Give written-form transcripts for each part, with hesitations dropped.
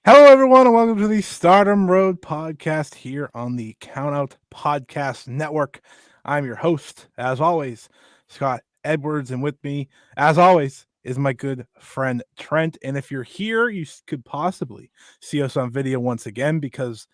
Hello, everyone, and welcome to the Stardom Road podcast here on the Countout Podcast Network. I'm your host, as always, Scott Edwards, and with me, as always, is my good friend Trent. And if you're here, you could possibly see us on video once again because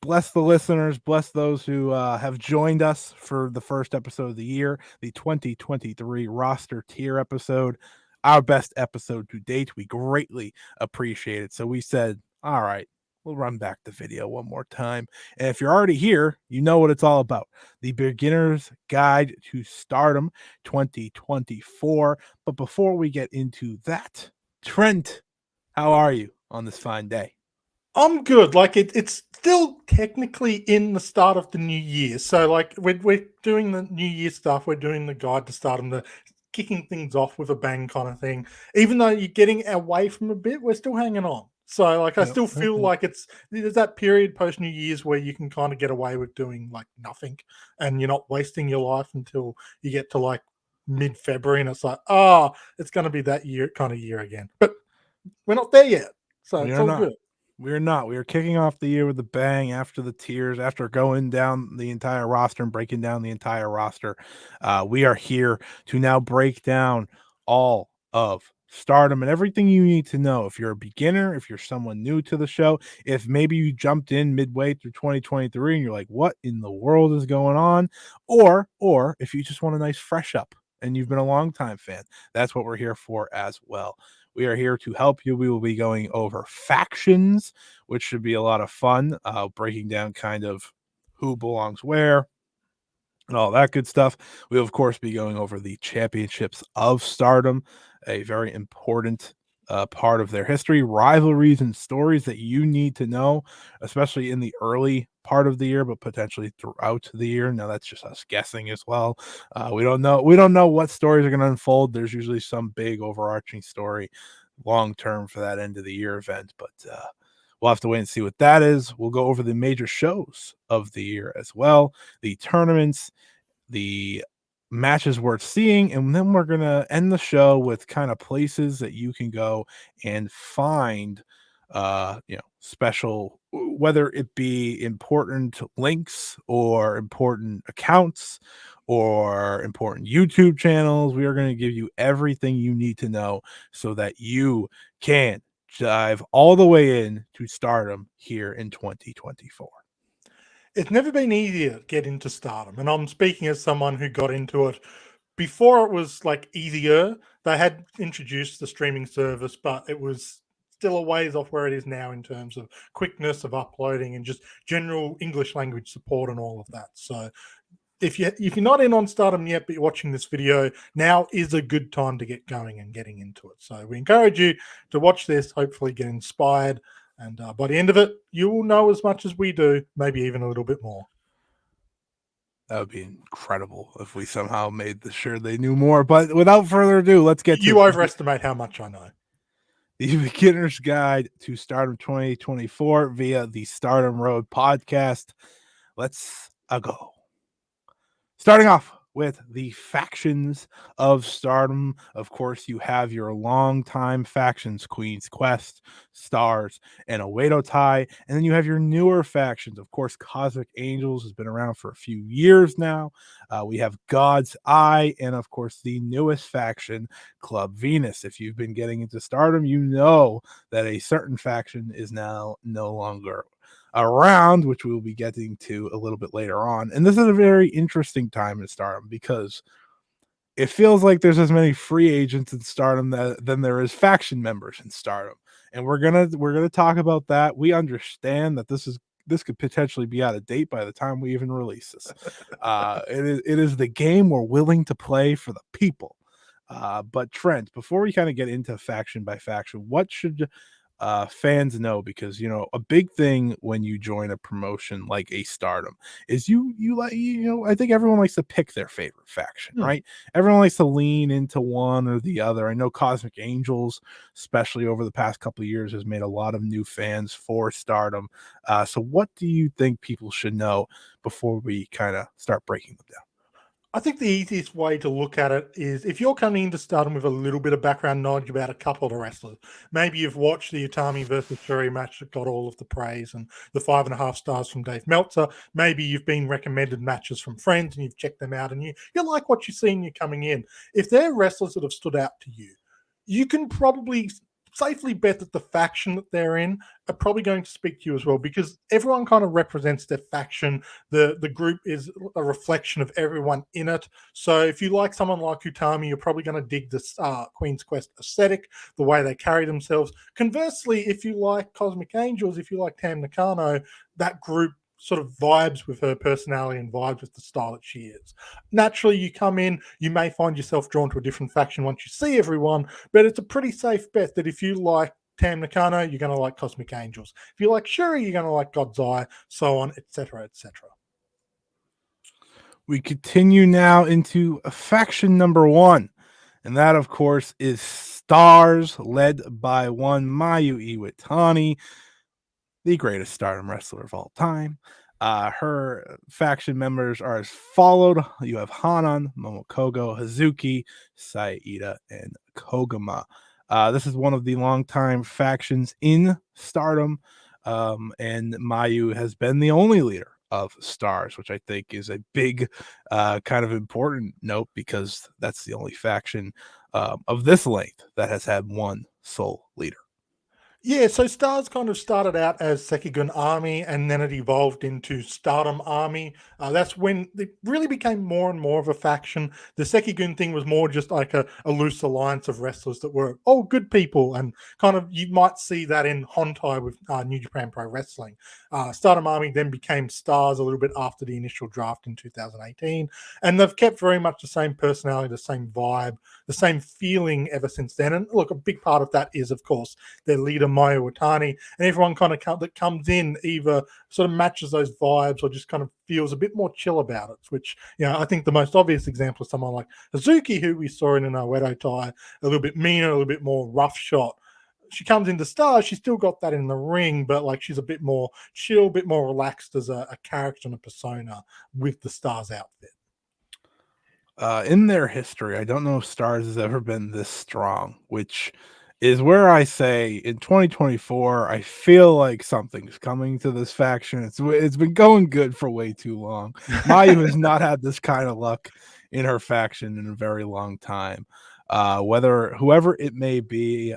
bless the listeners, bless those who have joined us for the first episode of the year, the 2023 roster tier episode, our best episode to date. We greatly appreciate it. So we said, all right, we'll run back the video one more time. And if you're already here, you know what it's all about. The Beginner's Guide to Stardom 2024. But before we get into that, Trent, how are you on this fine day? I'm good. It's still technically in the start of the new year. So we're doing the new year stuff. We're doing the guide to stardom, the kicking things off with a bang kind of thing. Even though you're getting away from a bit, we're still hanging on. So I Yep, still yep, feel yep. like there's that period post New Year's where you can kind of get away with doing like nothing, and you're not wasting your life until you get to like mid February, and it's like, it's going to be that year kind of year again. But we're not there yet, so We it's are all not. good. We're not. We are kicking off the year with a bang after the tiers, after going down the entire roster and breaking down the entire roster. We are here to now break down all of Stardom and everything you need to know. If you're a beginner, if you're someone new to the show, if maybe you jumped in midway through 2023 and you're like, what in the world is going on? Or if you just want a nice fresh up and you've been a long time fan, that's what we're here for as well. We are here to help you. We will be going over factions, which should be a lot of fun, breaking down kind of who belongs where and all that good stuff. We'll, of course, be going over the championships of Stardom, a very important part of their history, rivalries, and stories that you need to know, especially in the early part of the year, but potentially throughout the year. Now, that's just us guessing as well. We don't know. We don't know what stories are going to unfold. There's usually some big overarching story long term for that end of the year event, but we'll have to wait and see what that is. We'll go over the major shows of the year as well, the tournaments, the matches worth seeing, and then we're gonna end the show with kind of places that you can go and find special, whether it be important links or important accounts or important YouTube channels. We are going to give you everything you need to know so that you can dive all the way in to Stardom here in 2024. It's never been easier to get into stardom. And I'm speaking as someone who got into it before it was like easier. They had introduced the streaming service, but it was still a ways off where it is now in terms of quickness of uploading and just general English language support and all of that. So if you're not in on Stardom yet, but you're watching this video, now is a good time to get going and getting into it. So we encourage you to watch this, hopefully get inspired, and by the end of it, you will know as much as we do, maybe even a little bit more. That would be incredible if we somehow made sure they knew more. But without further ado, let's get to You overestimate how much I know. the Beginner's Guide to Stardom 2024 via the Stardom Road podcast. Let's go. Starting off with the factions of Stardom. Of course, you have your longtime factions, Queen's Quest, Stars, and Oedo Tai. And then you have your newer factions. Of course, Cosmic Angels has been around for a few years now. We have God's Eye, and of course, the newest faction, Club Venus. If you've been getting into Stardom, you know that a certain faction is now no longer around, which we'll be getting to a little bit later on. And this is a very interesting time in Stardom because it feels like there's as many free agents in Stardom than there is faction members in Stardom. And we're gonna talk about that. We understand that this could potentially be out of date by the time we even release this. It is the game we're willing to play for the people. But Trent, before we kind of get into faction by faction, what should fans know? Because a big thing when you join a promotion like a Stardom is you like I think everyone likes to pick their favorite faction, Hmm. right? Everyone likes to lean into one or the other. I know Cosmic Angels, especially over the past couple of years, has made a lot of new fans for Stardom. So what do you think people should know before we kind of start breaking them down? I think the easiest way to look at it is if you're coming into Stardom with a little bit of background knowledge about a couple of the wrestlers. Maybe you've watched the Utami versus Shuri match that got all of the praise and the 5.5 stars from Dave Meltzer. Maybe you've been recommended matches from friends and you've checked them out and you like what you see and you're coming in. If they're wrestlers that have stood out to you, you can probably safely bet that the faction that they're in are probably going to speak to you as well, because everyone kind of represents their faction. The group is a reflection of everyone in it. So if you like someone like Utami, you're probably going to dig this Queen's Quest aesthetic, the way they carry themselves. Conversely, if you like Cosmic Angels, if you like Tam Nakano, that group sort of vibes with her personality and vibes with the style that she is. Naturally, you come in, you may find yourself drawn to a different faction once you see everyone, but it's a pretty safe bet that if you like Tam Nakano, you're going to like Cosmic Angels. If you like Shuri, you're going to like God's Eye, so on, etc., etc. We continue now into faction number 1, and that, of course, is Stars, led by one Mayu Iwatani, the greatest Stardom wrestler of all time. Her faction members are as followed. You have Hanan, Momokogo, Hazuki, Saida, and Kogama. This is one of the longtime factions in Stardom, and Mayu has been the only leader of Stars, which I think is a big kind of important note, because that's the only faction of this length that has had one sole leader. Yeah, so Stars kind of started out as Sekigun Army and then it evolved into Stardom Army. That's when it really became more and more of a faction. The Sekigun thing was more just like a loose alliance of wrestlers that were all good people, and kind of you might see that in Hontai with New Japan Pro Wrestling. Stardom Army then became Stars a little bit after the initial draft in 2018, and they've kept very much the same personality, the same vibe, the same feeling ever since then. And look, a big part of that is, of course, their leader Mayu Iwatani, and everyone kind of that comes in either sort of matches those vibes or just kind of feels a bit more chill about it. Which, I think the most obvious example is someone like Hazuki, who we saw in an Oedo tie, a little bit meaner, a little bit more rough shot. She comes into Stars, she's still got that in the ring, but like she's a bit more chill, a bit more relaxed as a character and a persona with the Stars outfit. In their history, I don't know if Stars has ever been this strong, which is where I say in 2024, I feel like something's coming to this faction. It's been going good for way too long. Mayu has not had this kind of luck in her faction in a very long time. Whether whoever it may be,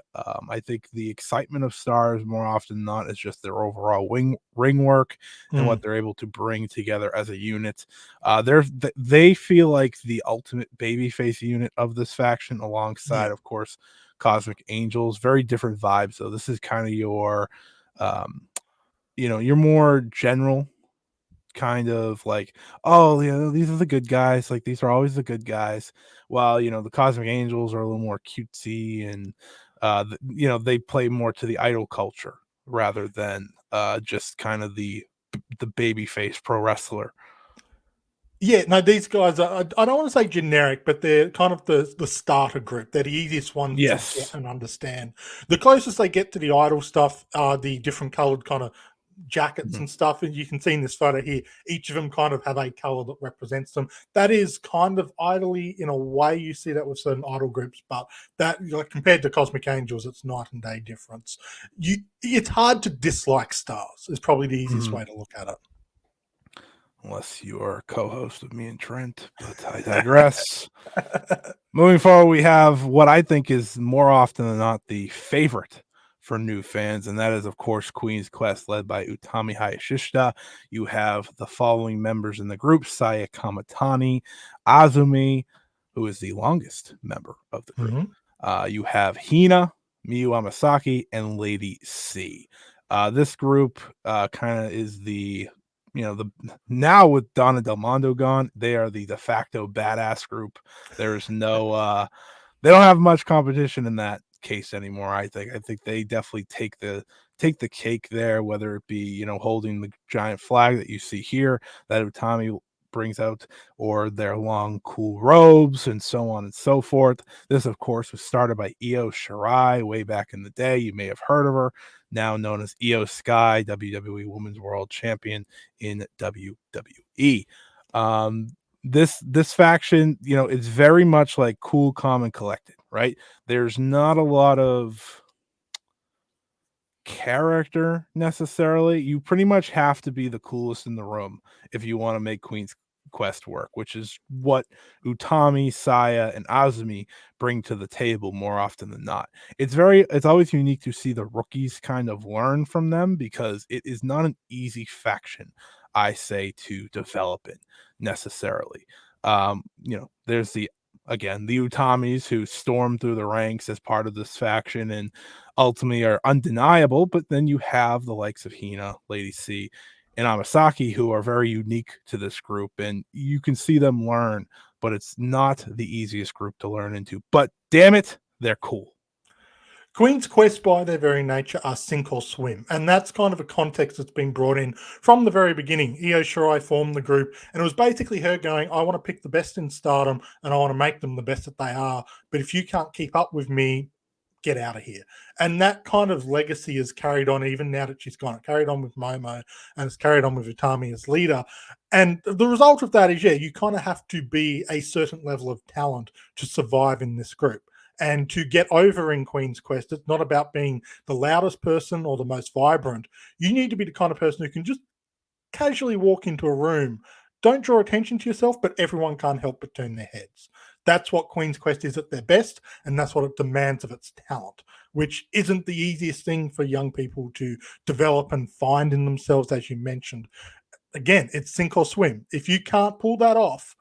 I think the excitement of Stars more often than not is just their overall ring work and what they're able to bring together as a unit. They feel like the ultimate babyface unit of this faction, alongside, of course, Cosmic Angels. Very different vibes. So this is kind of your, your more general kind of like, oh, these are the good guys. Like, these are always the good guys. While, the Cosmic Angels are a little more cutesy, and they play more to the idol culture rather than just kind of the babyface pro wrestler. Yeah, no, these guys are, I don't want to say generic, but they're kind of the starter group. They're the easiest ones to get Yes. and understand. The closest they get to the idol stuff are the different colored kind of jackets and stuff. And you can see in this photo here, each of them kind of have a color that represents them. That is kind of idly in a way. You see that with certain idol groups, but that, like, compared to Cosmic Angels, it's night and day difference. It's hard to dislike Stars, is probably the easiest way to look at it. Unless you are a co-host of me and Trent, but I digress. Moving forward, we have what I think is more often than not the favorite for new fans, and that is, of course, Queen's Quest, led by Utami Hayashishita. You have the following members in the group: Saya Kamatani, Azumi, who is the longest member of the group. You have Hina, Miyu Amasaki, and Lady C. This group kind of is the now with Donna Delondo gone, they are the de facto badass group. There's no they don't have much competition in that case anymore. I think they definitely take the cake there, whether it be holding the giant flag that you see here that Utami brings out, or their long cool robes and so on and so forth. This, of course, was started by Io Shirai way back in the day. You may have heard of her, now known as Io Sky, WWE Women's World Champion in WWE. this faction, it's very much like cool, calm, and collected, right? There's not a lot of character necessarily. You pretty much have to be the coolest in the room if you want to make Queen's Quest work, which is what Utami, Saya, and Azumi bring to the table more often than not. It's always unique to see the rookies kind of learn from them, because it is not an easy faction, I say, to develop in necessarily. There's the Utamis who storm through the ranks as part of this faction and ultimately are undeniable, but then you have the likes of Hina, Lady C, and Amasaki, who are very unique to this group, and you can see them learn, but it's not the easiest group to learn into. But damn it, they're cool. Queen's Quest, by their very nature, are sink or swim. And that's kind of a context that's been brought in from the very beginning. Io Shirai formed the group, and it was basically her going, I want to pick the best in Stardom, and I want to make them the best that they are. But if you can't keep up with me, get out of here. And that kind of legacy is carried on even now that she's gone. It carried on with Momo, and it's carried on with Utami as leader. And the result of that is, you kind of have to be a certain level of talent to survive in this group. And to get over in Queen's Quest, it's not about being the loudest person or the most vibrant. You need to be the kind of person who can just casually walk into a room. Don't draw attention to yourself, but everyone can't help but turn their heads. That's what Queen's Quest is at their best, and that's what it demands of its talent, which isn't the easiest thing for young people to develop and find in themselves, as you mentioned. Again, it's sink or swim. If you can't pull that off,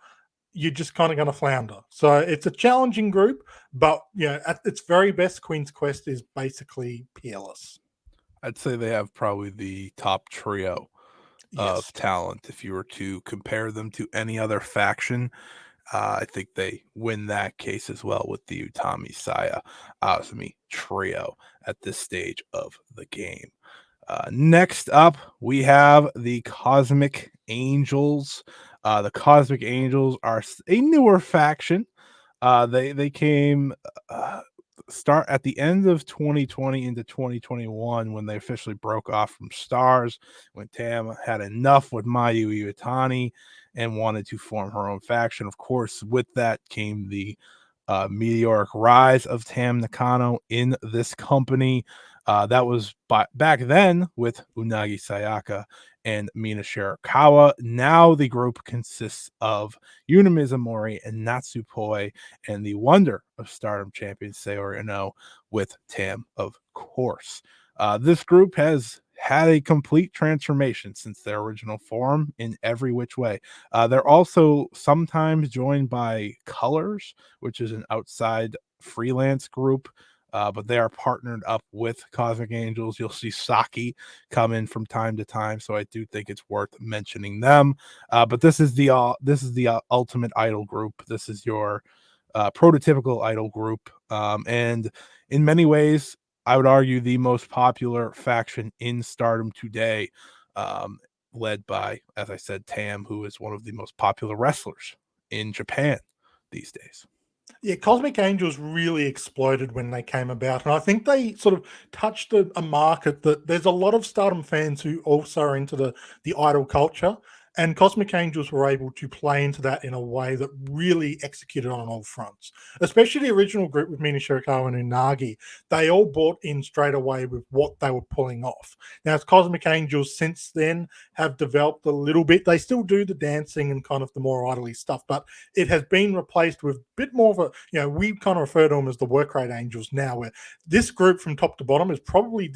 you're just kind of going to flounder. So it's a challenging group, but at its very best, Queen's Quest is basically peerless. I'd say they have probably the top trio of talent. If you were to compare them to any other faction, I think they win that case as well with the Utami, Saya, Azumi trio at this stage of the game. Next up, we have the Cosmic Angels. The Cosmic Angels are a newer faction. They came start at the end of 2020 into 2021 when they officially broke off from Stars, when Tam had enough with Mayu Iwatani and wanted to form her own faction. Of course, with that came the meteoric rise of Tam Nakano in this company. That was back then with Unagi Sayaka and Mina Shirakawa. Now the group consists of Yuna Mizumori and Natsupoi and the wonder of Stardom champion Saori Anou with Tam, of course. This group has had a complete transformation since their original form in every which way. They're also sometimes joined by Colors, which is an outside freelance group, but they are partnered up with Cosmic Angels. You'll see Saki come in from time to time, so I do think it's worth mentioning them. But this is the ultimate idol group. This is your prototypical idol group, and in many ways, I would argue the most popular faction in Stardom today, led by, as I said, Tam, who is one of the most popular wrestlers in Japan these days. Yeah, Cosmic Angels really exploded when they came about. And I think they sort of touched a market that there's a lot of Stardom fans who also are into the idol culture. And Cosmic Angels were able to play into that in a way that really executed on all fronts, especially the original group with Mina Shirakawa and Unagi. They all bought in straight away with what they were pulling off. Now, Cosmic Angels since then have developed a little bit. They still do the dancing and kind of the more idly stuff, but it has been replaced with a bit more of a, we kind of refer to them as the work rate angels now, where this group from top to bottom is probably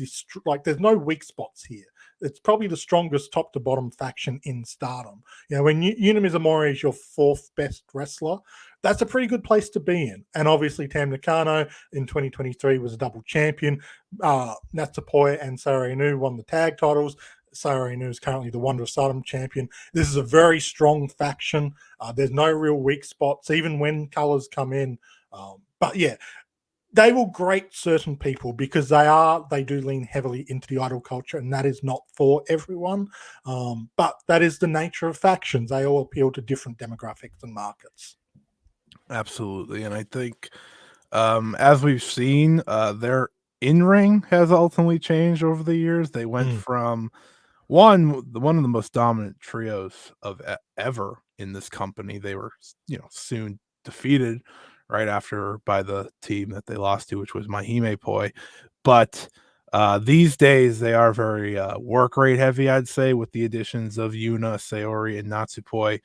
there's no weak spots here. It's probably the strongest top to bottom faction in Stardom. When Yuna Mizumori is your fourth best wrestler, that's a pretty good place to be in. And obviously, Tam Nakano in 2023 was a double champion. Natsupoi and Saori Anou won the tag titles. Saori Anou is currently the Wonder of Stardom champion. This is a very strong faction. There's no real weak spots, even when colors come in. But yeah, they will grate certain people because they do lean heavily into the idol culture, and that is not for everyone. But that is the nature of factions. They all appeal to different demographics and markets. Absolutely. And I think, as we've seen, their in-ring has ultimately changed over the years. They went from one of the most dominant trios of ever in this company. They were, soon defeated right after by the team that they lost to, which was Mahime Poi. But these days they are very work rate heavy, I'd say, with the additions of Yuna, Sayori, and Natsupoi.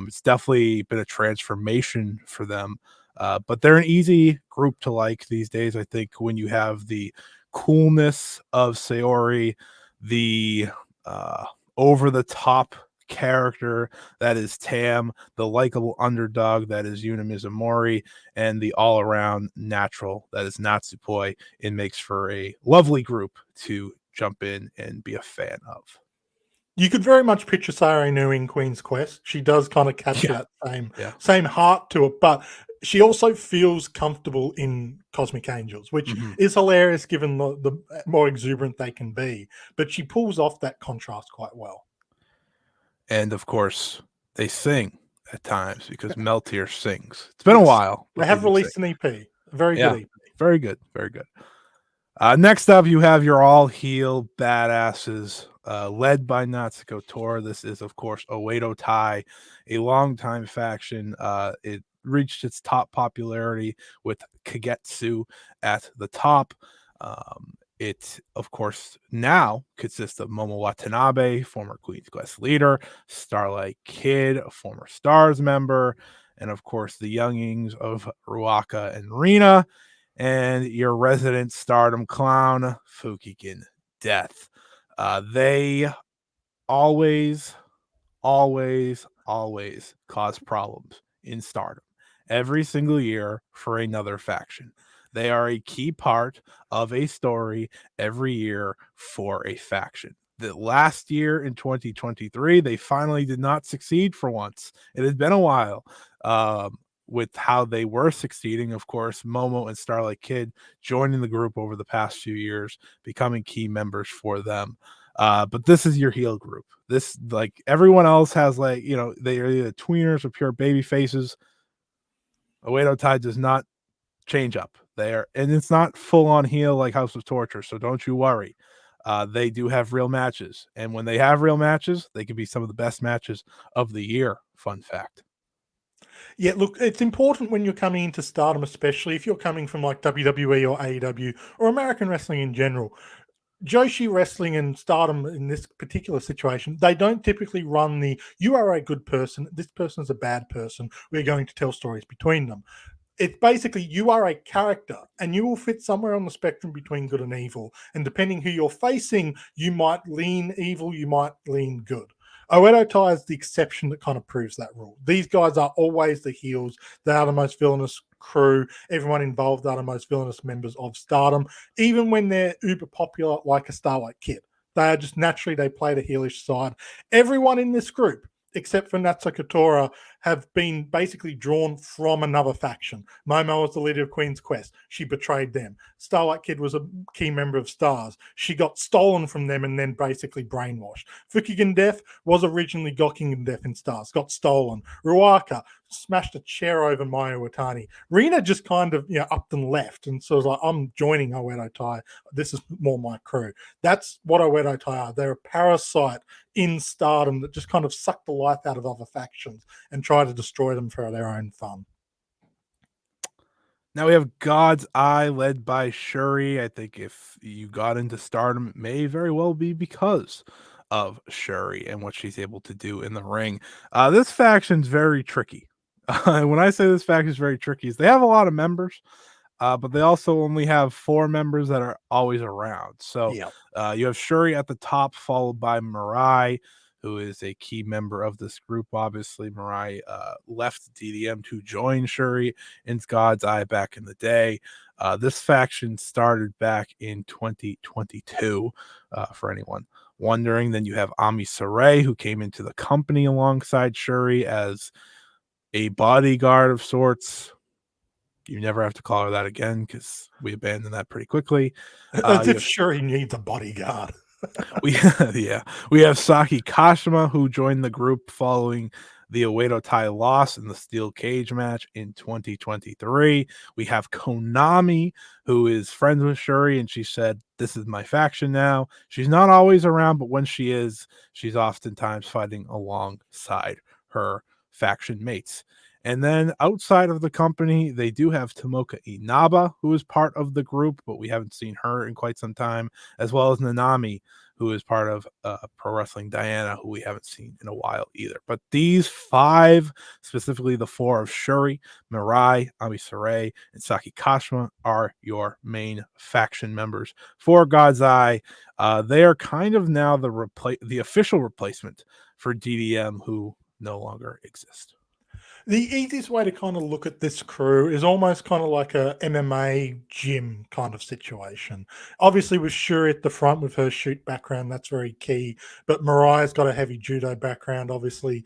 It's definitely been a transformation for them. But they're an easy group to like these days. I think when you have the coolness of Sayori, the over the top character that is Tam, the likable underdog that is Yuna Mizumori, and the all around natural that is Natsupoi, it makes for a lovely group to jump in and be a fan of. You could very much picture Sayori New in Queen's Quest. She does kind of capture that same heart to it, but she also feels comfortable in Cosmic Angels, which is hilarious given the more exuberant they can be. But she pulls off that contrast quite well. And of course, they sing at times because Meltier sings. It's been a while. They have released an EP. A very good EP. Very good. Very good. Next up, you have your all-heel badasses, led by Natsuko Tora. This is, of course, Oedo Tai, a longtime faction. It reached its top popularity with Kagetsu at the top. It, of course, now consists of Momo Watanabe, former Queen's Quest leader, Starlight Kid, a former Stars member, and, of course, the youngings of Ruaka and Rina, and your resident Stardom clown, Fukigen Death. They always cause problems in Stardom every single year for another faction. They are a key part of a story every year for a faction. The last year in 2023, they finally did not succeed for once. It has been a while. With how they were succeeding, of course, Momo and Starlight Kid joining the group over the past few years, becoming key members for them. But this is your heel group. This, like everyone else, has they are either tweeners or pure baby faces. Oedo Tai does not change up there, and it's not full on heel like House of Torture, so don't you worry. They do have real matches, and when they have real matches, they can be some of the best matches of the year. Fun fact. Yeah, look, it's important when you're coming into Stardom, especially if you're coming from like WWE or AEW or American wrestling in general. Joshi Wrestling and Stardom in this particular situation, they don't typically run you are a good person, this person is a bad person, we're going to tell stories between them. It's basically you are a character and you will fit somewhere on the spectrum between good and evil. And depending who you're facing, you might lean evil, you might lean good. Oedo Tai is the exception that kind of proves that rule. These guys are always the heels. They are the most villainous crew. Everyone involved are the most villainous members of Stardom, even when they're uber popular like a Starlight Kid. They are just naturally, they play the heelish side. Everyone in this group, except for Natsuko Tora, have been basically drawn from another faction. Momo was the leader of Queen's Quest. She betrayed them. Starlight Kid was a key member of Stars. She got stolen from them and then basically brainwashed. Fukigen Death was originally Gokingen Death in Stars, got stolen. Ruaka smashed a chair over Maya Watani. Rina just kind of upped and left, and so was like, I'm joining Oedo Tai. This is more my crew. That's what Oedo Tai are. They're a parasite in Stardom that just kind of suck the life out of other factions and try to destroy them for their own fun. Now we have God's Eye, led by Shuri. I think if you got into Stardom, it may very well be because of Shuri and what she's able to do in the ring. This faction's very tricky. When I say this faction is very tricky, is they have a lot of members, but they also only have 4 members that are always around. So you have Shuri at the top, followed by Mirai, who is a key member of this group. Obviously, Mirai left DDM to join Shuri in God's Eye back in the day. This faction started back in 2022, for anyone wondering. Then you have Ami Sarai, who came into the company alongside Shuri as a bodyguard of sorts. You never have to call her that again because we abandoned that pretty quickly. As if Shuri needs a bodyguard. We have Saki Kashima, who joined the group following the Oedo Tai loss in the steel cage match in 2023. We have Konami, who is friends with Shuri, and she said, "This is my faction now." She's not always around, but when she is, she's oftentimes fighting alongside her faction mates. And then outside of the company, they do have Tomoka Inaba, who is part of the group, but we haven't seen her in quite some time, as well as Nanami, who is part of Pro Wrestling Diana, who we haven't seen in a while either. But these five, specifically the four of Shuri, Mirai, Ami Sarai, and Saki Kashima, are your main faction members for God's Eye. They are kind of now the official replacement for DDM, who no longer exist. The easiest way to kind of look at this crew is almost kind of like a MMA gym kind of situation. Obviously, with Shuri at the front with her shoot background, that's very key. But Mariah's got a heavy judo background. Obviously,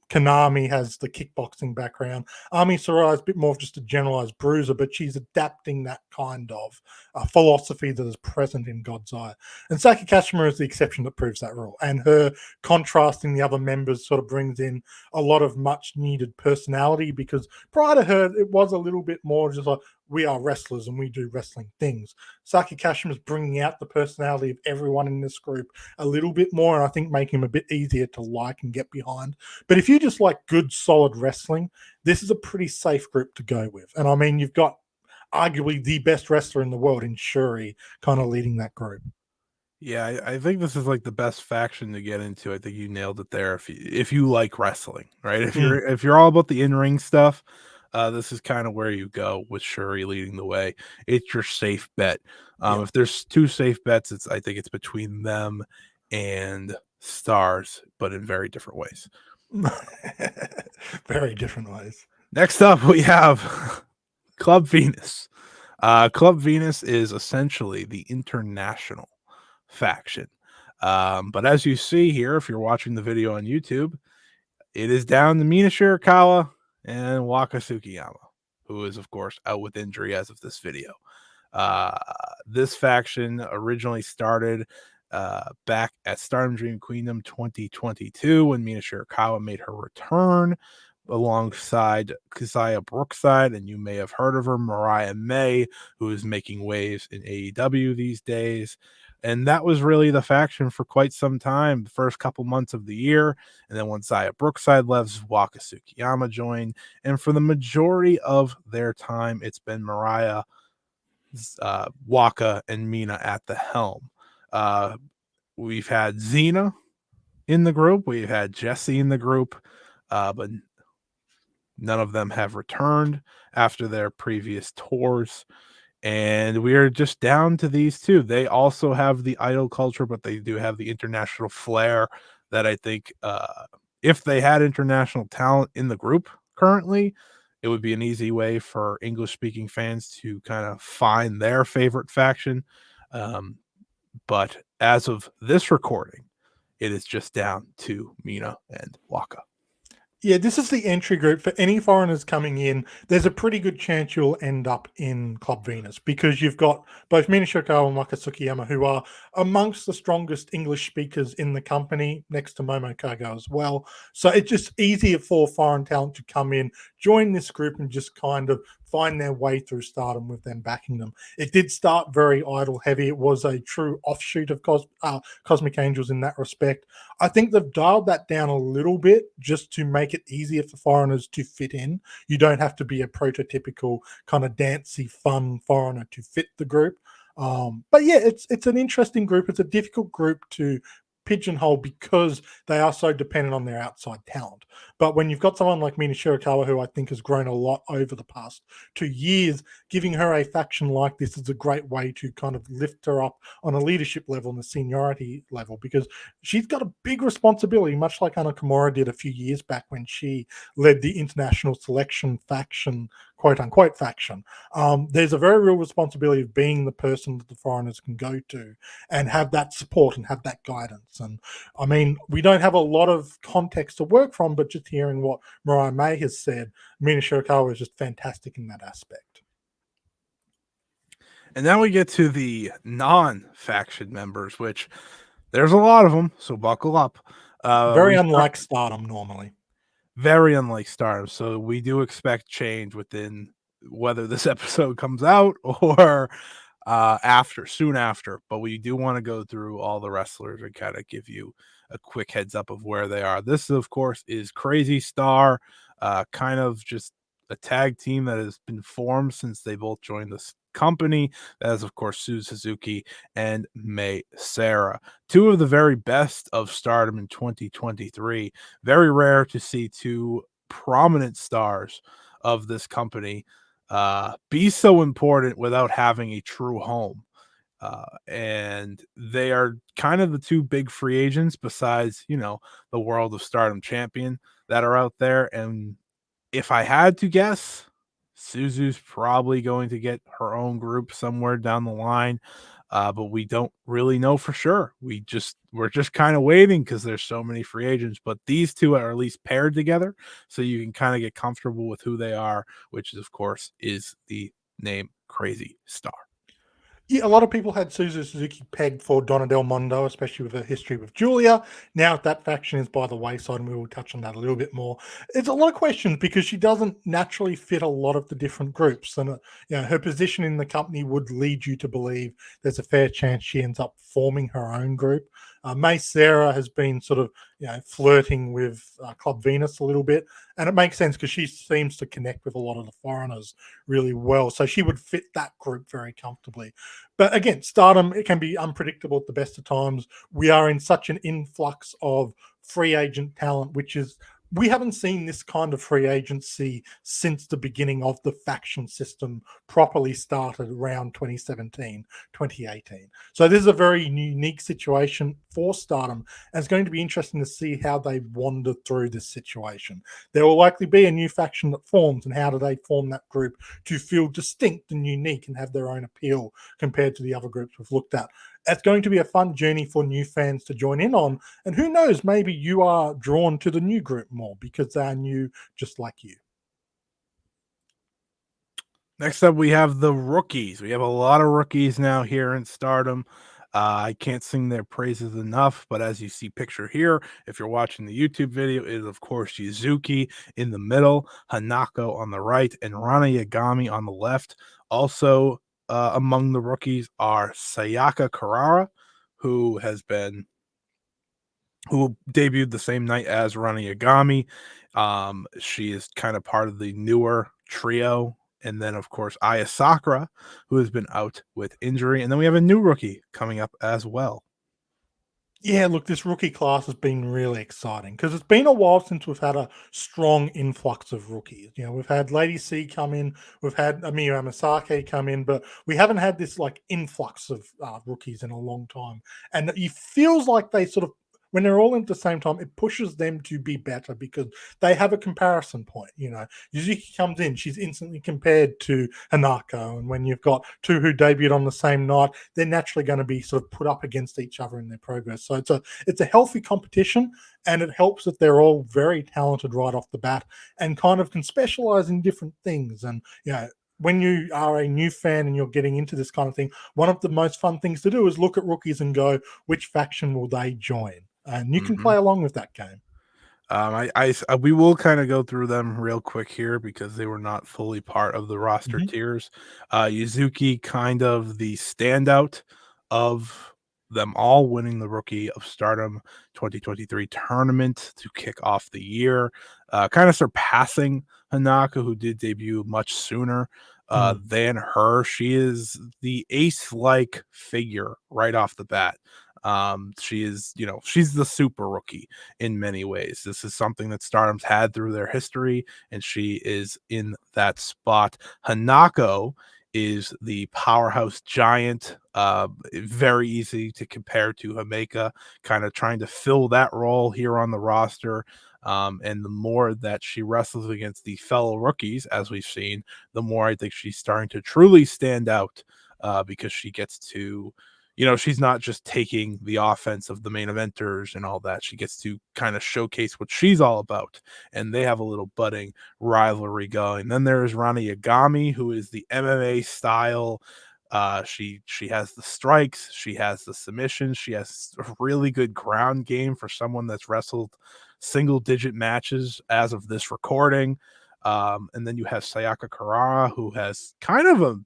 Kanami has the kickboxing background. Ami Sarai is a bit more of just a generalized bruiser, but she's adapting that kind of philosophy that is present in God's Eye. And Saki Kashima is the exception that proves that rule. And her contrasting the other members sort of brings in a lot of much needed personality, because prior to her, it was a little bit more just like, we are wrestlers and we do wrestling things. Saki Kashima is bringing out the personality of everyone in this group a little bit more, and I think making him a bit easier to like and get behind. But if you just like good, solid wrestling, this is a pretty safe group to go with. And I mean, you've got arguably the best wrestler in the world in Shuri kind of leading that group. Yeah, I think this is like the best faction to get into. I think you nailed it there. If you like wrestling, right? If you're all about the in-ring stuff, this is kind of where you go with Shuri leading the way. It's your safe bet. Yeah. If there's two safe bets, I think it's between them and Stars, but in very different ways. Very different ways. Next up, we have Club Venus. Club Venus is essentially the international faction. But as you see here, if you're watching the video on YouTube, it is down to Mina Shirakawa and Waka Tsukiyama, who is, of course, out with injury as of this video. This faction originally started back at Stardom Dream Queendom 2022 when Mina Shirakawa made her return alongside Keziah Brookside, and you may have heard of her, Mariah May, who is making waves in AEW these days. And that was really the faction for quite some time, the first couple months of the year. And then once Zaya Brookside left, Waka Tsukiyama joined. And for the majority of their time, it's been Mariah, Waka, and Mina at the helm. We've had Xena in the group. We've had Jesse in the group. But none of them have returned after their previous tours. And we are just down to these two. They also have the idol culture, but they do have the international flair that I think if they had international talent in the group currently, it would be an easy way for English-speaking fans to kind of find their favorite faction. But as of this recording, it is just down to Mina and Waka. Yeah, this is the entry group for any foreigners coming in. There's a pretty good chance you'll end up in Club Venus, because you've got both Mina Shirakawa and Micah Tsukiyama, who are amongst the strongest English speakers in the company, next to Momo Kago as well. So it's just easier for foreign talent to come in, join this group, and just kind of find their way through Stardom with them backing them. It did start very idol heavy. It was a true offshoot of Cosmic Angels in that respect. I think they've dialed that down a little bit just to make it easier for foreigners to fit in. You don't have to be a prototypical kind of dancey, fun foreigner to fit the group. But yeah, it's an interesting group. It's a difficult group to pigeonhole because they are so dependent on their outside talent. But when you've got someone like Mina Shirakawa, who I think has grown a lot over the past 2 years, giving her a faction like this is a great way to kind of lift her up on a leadership level and a seniority level, because she's got a big responsibility, much like Anna Kimura did a few years back when she led the international selection faction, quote unquote faction. There's a very real responsibility of being the person that the foreigners can go to and have that support and have that guidance. And I mean, we don't have a lot of context to work from, but just hearing what Mariah May has said, Mina Shirakawa is just fantastic in that aspect. And now we get to the non-faction members, which there's a lot of them, so buckle up. Very unlike Stardom normally. Very unlike Stardom, so we do expect change within whether this episode comes out or soon after, but we do want to go through all the wrestlers and kind of give you a quick heads up of where they are. This, of course, is Crazy Star, kind of just a tag team that has been formed since they both joined this company. That is, of course, Sue Suzuki and May Sarah, two of the very best of Stardom in 2023. Very rare to see two prominent stars of this company be so important without having a true home. And they are kind of the two big free agents besides, the World of Stardom champion that are out there. And if I had to guess, Suzu's probably going to get her own group somewhere down the line. But we don't really know for sure. We're just kind of waiting because there's so many free agents. But these two are at least paired together, so you can kind of get comfortable with who they are, which is, of course, is the name Crazy Star. Yeah, a lot of people had Suzu Suzuki pegged for Donna Delondo, especially with her history with Julia. Now that faction is by the wayside, and we will touch on that a little bit more. It's a lot of questions because she doesn't naturally fit a lot of the different groups, and her position in the company would lead you to believe there's a fair chance she ends up forming her own group. May Sarah has been sort of flirting with Club Venus a little bit, and it makes sense because she seems to connect with a lot of the foreigners really well, so she would fit that group very comfortably. But again, Stardom, it can be unpredictable at the best of times. We are in such an influx of free agent talent, which is we haven't seen this kind of free agency since the beginning of the faction system properly started around 2017, 2018. So this is a very unique situation for Stardom, and it's going to be interesting to see how they wander through this situation. There will likely be a new faction that forms, and how do they form that group to feel distinct and unique and have their own appeal compared to the other groups we've looked at. It's going to be a fun journey for new fans to join in on. And who knows, maybe you are drawn to the new group more because they are new just like you. Next up, we have the rookies. We have a lot of rookies now here in Stardom. I can't sing their praises enough, but as you see picture here, if you're watching the YouTube video, it is, of course, Yuzuki in the middle, Hanako on the right, and Rana Yagami on the left. Also among the rookies are Sayaka Karara, who debuted the same night as Rana Yagami. She is kind of part of the newer trio. And then, of course, Aya Sakura, who has been out with injury. And then we have a new rookie coming up as well. Yeah, look, this rookie class has been really exciting because it's been a while since we've had a strong influx of rookies. We've had Lady C come in, we've had Amiya Amasake come in, but we haven't had this like influx of rookies in a long time. And it feels like they sort of, when they're all in at the same time, it pushes them to be better because they have a comparison point. Yuzuki comes in, she's instantly compared to Hanako. And when you've got two who debuted on the same night, they're naturally going to be sort of put up against each other in their progress. So it's a healthy competition, and it helps that they're all very talented right off the bat and kind of can specialize in different things. And when you are a new fan and you're getting into this kind of thing, one of the most fun things to do is look at rookies and go, which faction will they join? And you can play along with that game. We will kind of go through them real quick here because they were not fully part of the roster tiers. Yuzuki, kind of the standout of them all, winning the Rookie of Stardom 2023 tournament to kick off the year, kind of surpassing Hanako, who did debut much sooner than her. She is the ace-like figure right off the bat. She is, she's the super rookie in many ways. This is something that Stardom's had through their history, and she is in that spot. Hanako is the powerhouse giant, very easy to compare to Hameka, kind of trying to fill that role here on the roster. And the more that she wrestles against the fellow rookies, as we've seen, the more I think she's starting to truly stand out because she gets to, she's not just taking the offense of the main eventers and all that. She gets to kind of showcase what she's all about. And they have a little budding rivalry going. Then there is Rana Yagami, who is the MMA style. She has the strikes, she has the submissions, she has a really good ground game for someone that's wrestled single digit matches as of this recording. And then you have Sayaka Karara, who has kind of a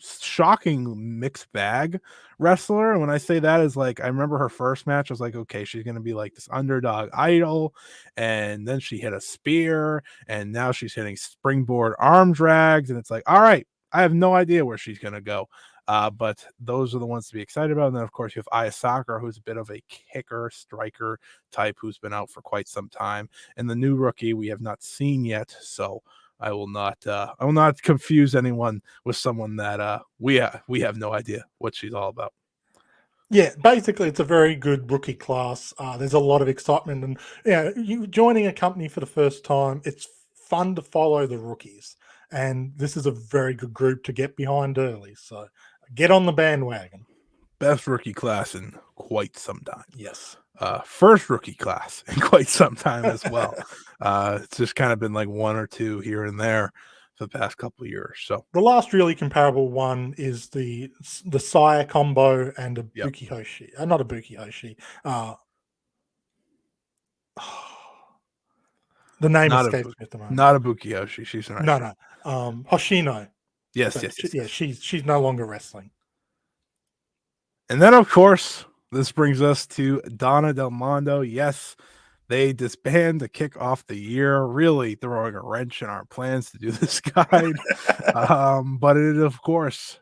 shocking mixed bag wrestler. And when I say that is like, I remember her first match, I was like, okay, she's going to be like this underdog idol. And then she hit a spear and now she's hitting springboard arm drags. And it's like, all right, I have no idea where she's going to go. But those are the ones to be excited about. And then, of course, you have Aya Sakura, who's a bit of a kicker, striker type who's been out for quite some time. And the new rookie we have not seen yet. So I will not confuse anyone with someone that we have no idea what she's all about. Yeah, basically, it's a very good rookie class. There's a lot of excitement, and you joining a company for the first time, it's fun to follow the rookies, and this is a very good group to get behind early. So get on the bandwagon. Best rookie class in quite some time. Yes. First rookie class in quite some time as well. It's just kind of been like one or two here and there for the past couple of years. So The last really comparable one is the Saya combo and a Yep. Buki Hoshi. Not a Buki Hoshi. The name not escapes a me at the moment. not a Bukiyoshi. She's an No. Hoshino. Yes, But yes. yeah, she's no longer wrestling. And then, of course, this brings us to Donna Delondo. Yes, they disband to kick off the year, really throwing a wrench in our plans to do this guide. But it, of course,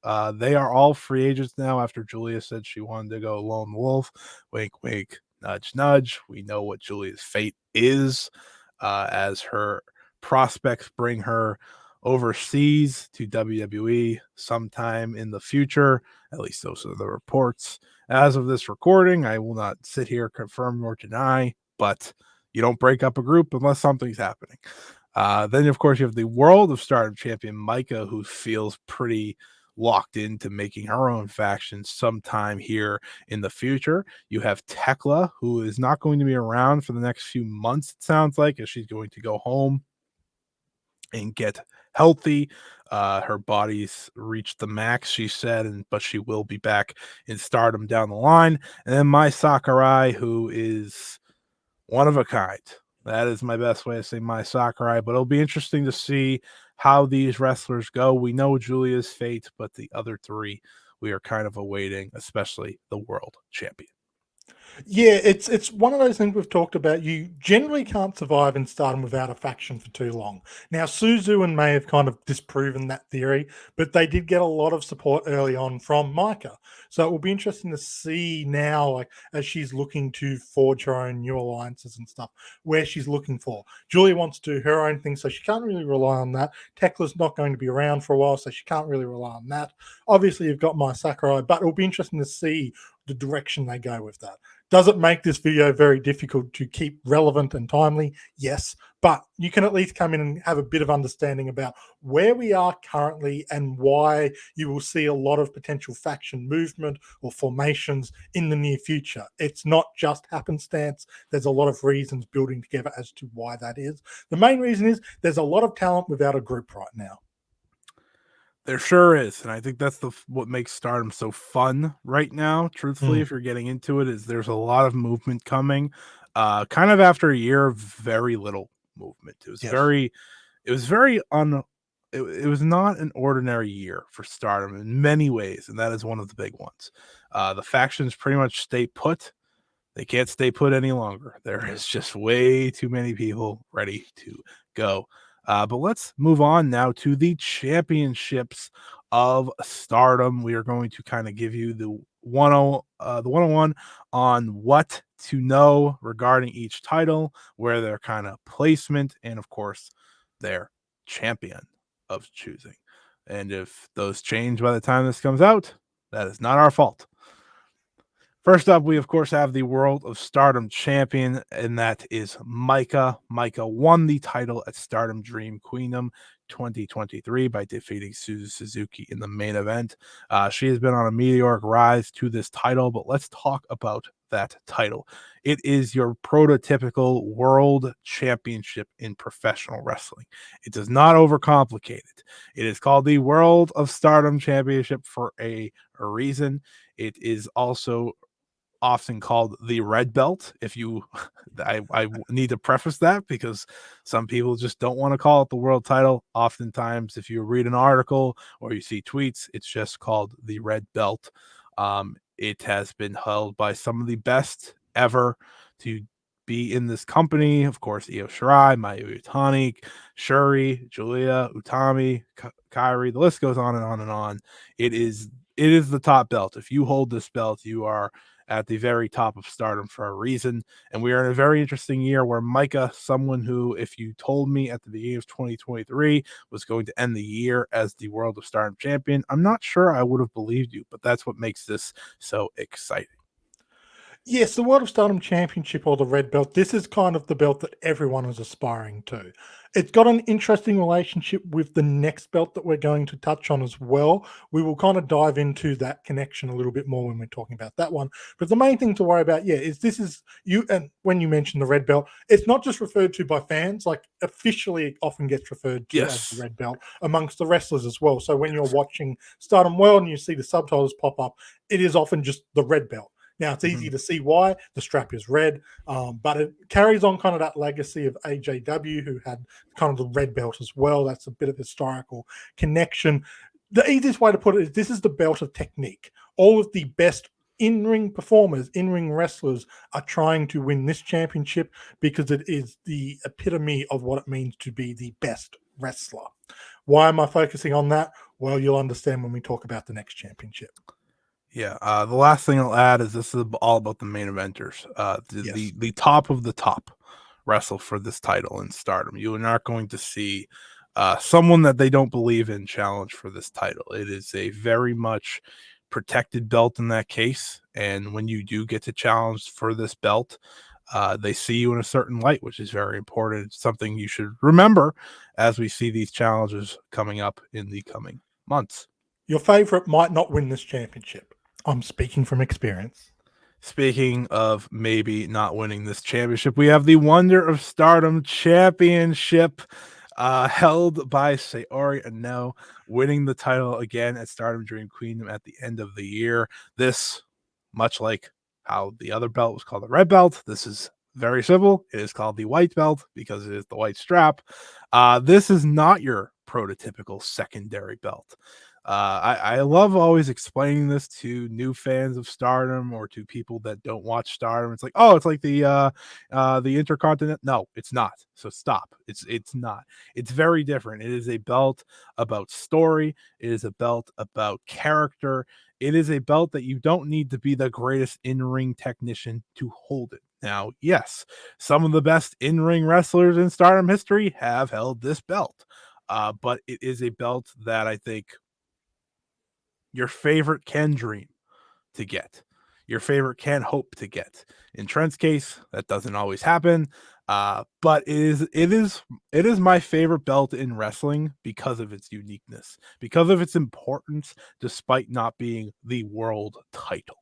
they are all free agents now after Julia said she wanted to go lone wolf. Wink, wink, nudge, nudge. We know what Julia's fate is as her prospects bring her overseas to WWE sometime in the future. At least those are the reports. As of this recording, I will not sit here, confirm or deny, but you don't break up a group unless something's happening. Then, of course, you have the World of Stardom champion, Micah, who feels pretty locked into making her own faction sometime here in the future. You have Tekla, who is not going to be around for the next few months, it sounds like, as she's going to go home and get healthy. Her body's reached the max, she said, but she will be back in Stardom down the line. And then Mai Sakurai, who is one of a kind. That is my best way to say Mai Sakurai, but it'll be interesting to see how these wrestlers go. We know Julia's fate, but the other three we are kind of awaiting, especially the world champion. Yeah, it's one of those things we've talked about. You generally can't survive in Stardom without a faction for too long. Now, Suzu and May have kind of disproven that theory, but they did get a lot of support early on from Micah. So it will be interesting to see now, like as she's looking to forge her own new alliances and stuff, where she's looking for. Julia wants to do her own thing, so she can't really rely on that. Tekla's not going to be around for a while, so she can't really rely on that. Obviously, you've got Mai Sakurai, but it'll be interesting to see the direction they go with that. Does it make this video very difficult to keep relevant and timely? Yes, but you can at least come in and have a bit of understanding about where we are currently and why you will see a lot of potential faction movement or formations in the near future. It's not just happenstance. There's a lot of reasons building together as to why that is. The main reason is there's a lot of talent without a group right now. There sure is, and I think that's what makes Stardom so fun right now. Truthfully, if you're getting into it, is there's a lot of movement coming. Kind of after a year of very little movement. It was it was not an ordinary year for Stardom in many ways, and that is one of the big ones. The factions pretty much stay put. They can't stay put any longer. There is just way too many people ready to go. But let's move on now to the championships of Stardom. We are going to kind of give you the 101 on what to know regarding each title, where their kind of placement, and of course, their champion of choosing. And if those change by the time this comes out, that is not our fault. First up, we of course have the World of Stardom champion, and that is Micah. Micah won the title at Stardom Dream Queendom 2023 by defeating Suzu Suzuki in the main event. She has been on a meteoric rise to this title, but let's talk about that title. It is your prototypical world championship in professional wrestling. It does not overcomplicate it. It is called the World of Stardom Championship for a reason. It is also often called the red belt. If you, I need to preface that because some people just don't want to call it the world title. Oftentimes, if you read an article or you see tweets, it's just called the red belt. It has been held by some of the best ever to be in this company. Of course, Io Shirai, Mayu Iwatani, Shuri, Julia, Utami, Kairi. The list goes on and on and on. It is the top belt. If you hold this belt, you are at the very top of Stardom for a reason. And we are in a very interesting year where Micah, someone who, if you told me at the beginning of 2023 was going to end the year as the World of Stardom champion, I'm not sure I would have believed you, but that's what makes this so exciting. Yes, the World of Stardom Championship, or the red belt, this is kind of the belt that everyone is aspiring to. It's got an interesting relationship with the next belt that we're going to touch on as well. We will kind of dive into that connection a little bit more when we're talking about that one. But the main thing to worry about, is this is you. And when you mention the red belt, it's not just referred to by fans, like officially it often gets referred to as the red belt amongst the wrestlers as well. So when you're watching Stardom World and you see the subtitles pop up, it is often just the red belt. Now, it's easy to see why. The strap is red, but it carries on kind of that legacy of AJW, who had kind of the red belt as well. That's a bit of historical connection. The easiest way to put it is this is the belt of technique. All of the best in-ring performers, in-ring wrestlers are trying to win this championship because it is the epitome of what it means to be the best wrestler. Why am I focusing on that? Well, you'll understand when we talk about the next championship. Yeah, the last thing I'll add is this is all about the main eventers. The top of the top wrestle for this title in Stardom. You are not going to see someone that they don't believe in challenge for this title. It is a very much protected belt in that case, and when you do get to challenge for this belt, they see you in a certain light, which is very important. It's something you should remember as we see these challenges coming up in the coming months. Your favorite might not win this championship. I'm speaking from experience. Speaking of maybe not winning this championship, we have the Wonder of Stardom Championship held by Saori Anou, winning the title again at Stardom Dream Queendom at the end of the year. This, much like how the other belt was called the red belt, this is very simple. It is called the white belt because it is the white strap. This is not your prototypical secondary belt. I love always explaining this to new fans of Stardom or to people that don't watch Stardom. It's like, oh, it's like the Intercontinental. No, it's not. So stop. It's not. It's very different. It is a belt about story. It is a belt about character. It is a belt that you don't need to be the greatest in-ring technician to hold it. Now, yes, some of the best in-ring wrestlers in Stardom history have held this belt, but it is a belt that I think your favorite can dream to get. Your favorite can hope to get. In Trent's case, that doesn't always happen. But it is my favorite belt in wrestling because of its uniqueness, because of its importance, despite not being the world title.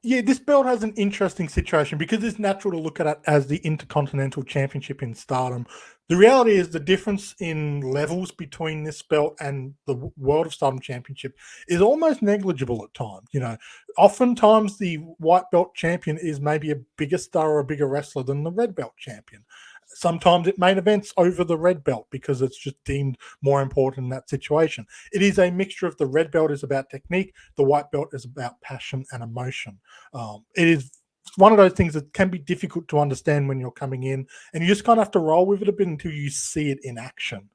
Yeah, this belt has an interesting situation because it's natural to look at it as the Intercontinental Championship in Stardom. The reality is the difference in levels between this belt and the World of Stardom Championship is almost negligible at times. Oftentimes the white belt champion is maybe a bigger star or a bigger wrestler than the red belt champion. Sometimes it main events over the red belt because it's just deemed more important in that situation. It is a mixture of the red belt is about technique, the white belt is about passion and emotion. It is one of those things that can be difficult to understand when you're coming in, and you just kind of have to roll with it a bit until you see it in action.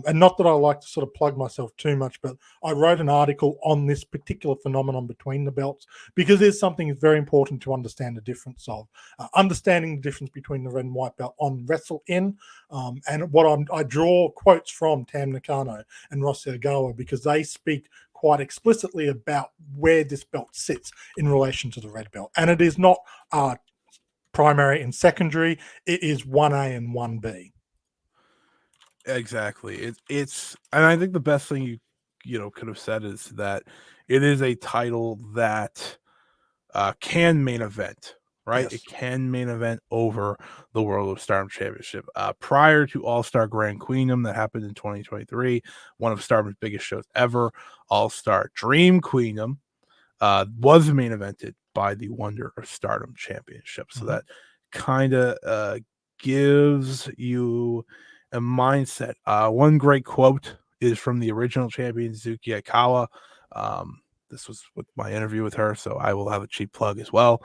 And not that I like to sort of plug myself too much, but I wrote an article on this particular phenomenon between the belts because there's something very important to understand the difference of. Understanding the difference between the red and white belt on Wrestle In, and I draw quotes from Tam Nakano and Rossio Ogawa because they speak quite explicitly about where this belt sits in relation to the red belt. And it is not primary and secondary, it is 1A and 1B. Exactly. It's and I think the best thing you could have said is that it is a title that can main event, right? Yes. It can main event over the World of Stardom Championship. Prior to All Star Grand Queendom that happened in 2023, one of Stardom's biggest shows ever, All Star Dream Queendom was main evented by the Wonder of Stardom Championship. So that kind of gives you a mindset. One great quote is from the original champion, Suzuki Aikawa. This was with my interview with her, so I will have a cheap plug as well.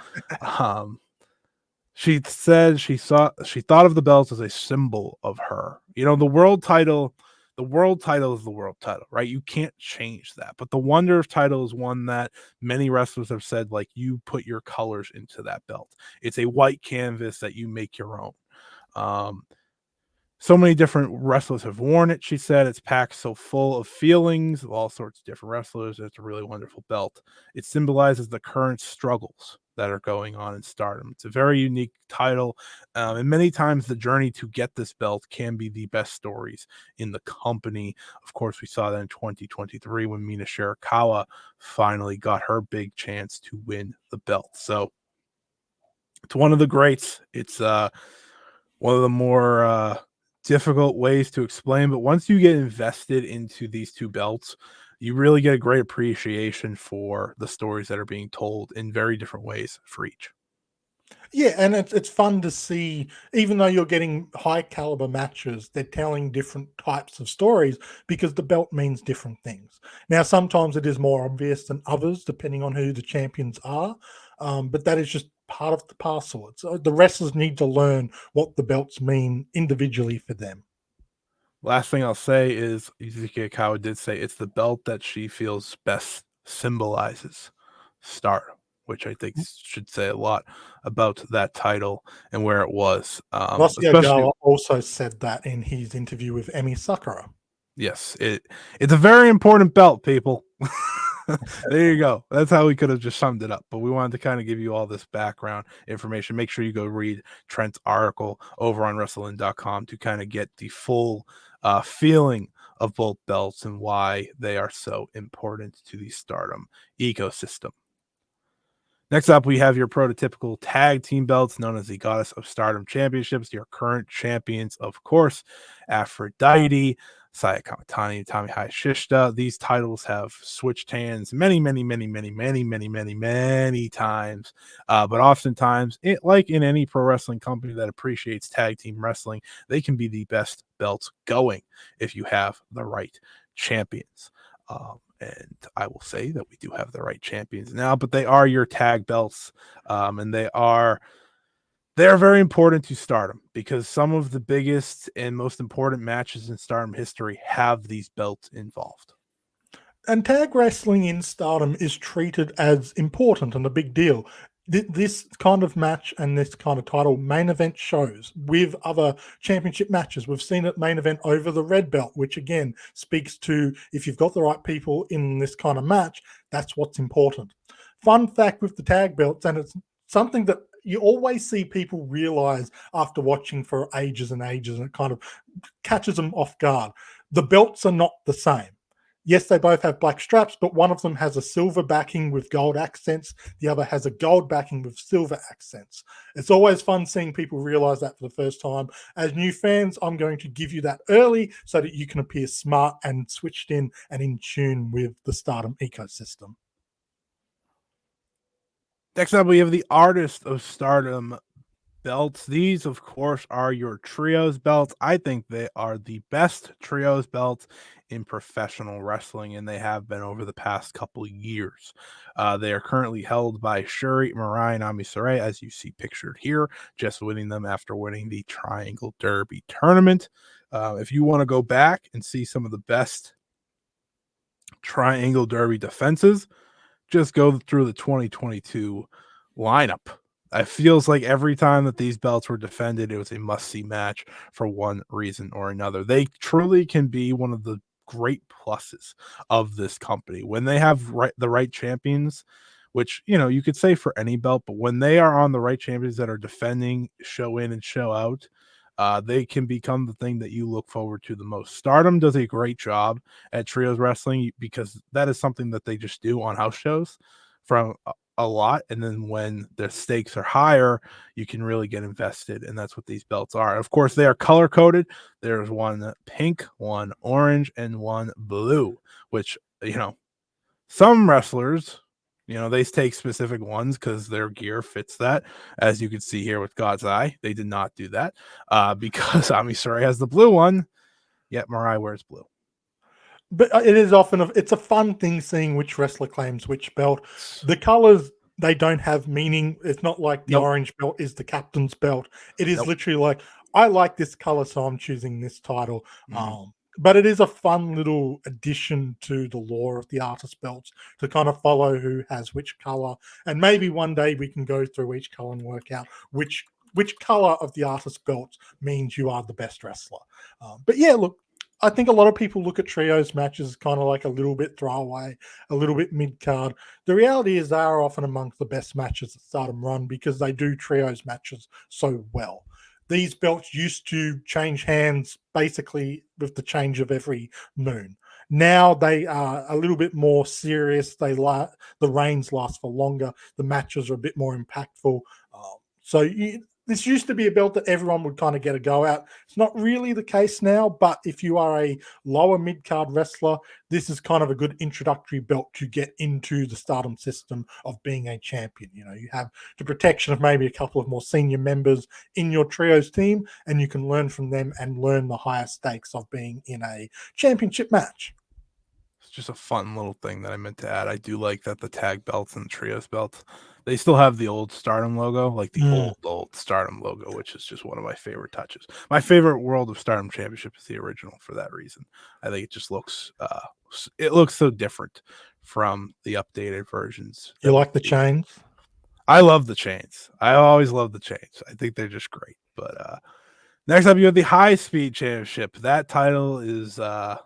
She said she thought of the belts as a symbol of her. You know, the world title is the world title, right? You can't change that. But the Wonder title is one that many wrestlers have said, like, you put your colors into that belt. It's a white canvas that you make your own. So many different wrestlers have worn it, she said. It's packed so full of feelings of all sorts of different wrestlers. It's a really wonderful belt. It symbolizes the current struggles that are going on in Stardom. It's a very unique title. And many times the journey to get this belt can be the best stories in the company. Of course, we saw that in 2023 when Mina Shirakawa finally got her big chance to win the belt. So it's one of the greats. It's one of the more difficult ways to explain, but once you get invested into these two belts, you really get a great appreciation for the stories that are being told in very different ways for each. Yeah, and it's fun to see, even though you're getting high caliber matches, they're telling different types of stories because the belt means different things. Now, sometimes it is more obvious than others, depending on who the champions are, but that is just part of the parcel. It's the wrestlers need to learn what the belts mean individually for them. Last thing I'll say is Yuzuki Akawa did say it's the belt that she feels best symbolizes Stardom, which I think should say a lot about that title and where it was. Rossy Especially, Ogawa also said that in his interview with Emi Sakura. yes, it's a very important belt, people. There you go. That's how we could have just summed it up. But we wanted to kind of give you all this background information. Make sure you go read Trent's article over on wrestling.com to kind of get the full feeling of both belts and why they are so important to the Stardom ecosystem. Next up, we have your prototypical tag team belts known as the Goddess of Stardom Championships. Your current champions, of course, Aphrodite, Saya Kamatani, Tami Shishita. These titles have switched hands many times. But oftentimes, like in any pro wrestling company that appreciates tag team wrestling, they can be the best belts going if you have the right champions. And I will say that we do have the right champions now, but they are your tag belts, and they are very important to Stardom because some of the biggest and most important matches in Stardom history have these belts involved. And tag wrestling in Stardom is treated as important and a big deal. This kind of match and this kind of title main event shows with other championship matches. We've seen it main event over the red belt, which again speaks to if you've got the right people in this kind of match, that's what's important. Fun fact with the tag belts, and it's something that you always see people realize after watching for ages and ages, and it kind of catches them off guard. The belts are not the same. Yes, they both have black straps, but one of them has a silver backing with gold accents. The other has a gold backing with silver accents. It's always fun seeing people realize that for the first time. As new fans, I'm going to give you that early so that you can appear smart and switched in and in tune with the Stardom ecosystem. Next up, we have the Artist of Stardom belts. These, of course, are your trios belts. I think they are the best trios belts in professional wrestling, and they have been over the past couple of years. They are currently held by Shuri, Mirai, and Ami Sourei, as you see pictured here, just winning them after winning the Triangle Derby tournament. If you want to go back and see some of the best Triangle Derby defenses, just go through the 2022 lineup. It feels like every time that these belts were defended, it was a must-see match for one reason or another. They truly can be one of the great pluses of this company when they have the right champions, which you could say for any belt, but when they are on the right champions that are defending show in and show out, they can become the thing that you look forward to the most. Stardom does a great job at trios wrestling because that is something that they just do on house shows from a lot. And then when the stakes are higher, you can really get invested. And that's what these belts are. Of course, they are color coded. There's one pink, one orange, and one blue, which, some wrestlers You know, they take specific ones because their gear fits that. As you can see here with God's Eye, they did not do that because Ami Sourei has the blue one, yet Mirai wears blue. But it is often it's a fun thing seeing which wrestler claims which belt. The colors, they don't have meaning. It's not like the Nope. orange belt is the captain's belt. It is Nope. literally like, I like this color, so I'm choosing this title. Mhm. But it is a fun little addition to the lore of the artist belts to kind of follow who has which color. And maybe one day we can go through each color and work out which color of the artist belt means you are the best wrestler. But yeah, look, I think a lot of people look at trios matches kind of like a little bit throwaway, a little bit mid card. The reality is they are often amongst the best matches at Stardom Run because they do trios matches so well. These belts used to change hands basically with the change of every moon. Now they are a little bit more serious. The reigns last for longer. The matches are a bit more impactful. This used to be a belt that everyone would kind of get a go at. It's not really the case now, but if you are a lower mid card wrestler, this is kind of a good introductory belt to get into the Stardom system of being a champion. You know, you have the protection of maybe a couple of more senior members in your trios team, and you can learn from them and learn the higher stakes of being in a championship match. It's just a fun little thing that I meant to add. I do like that the tag belts and the trios belts, they still have the old Stardom logo, like the old Stardom logo, which is just one of my favorite touches. My favorite World of Stardom Championship is the original for that reason. I think it just looks it looks so different from the updated versions You that we like the see. chains? I love the chains. I always love the chains. I think they're just great. But next up, you have the Highspeed Championship. That title is on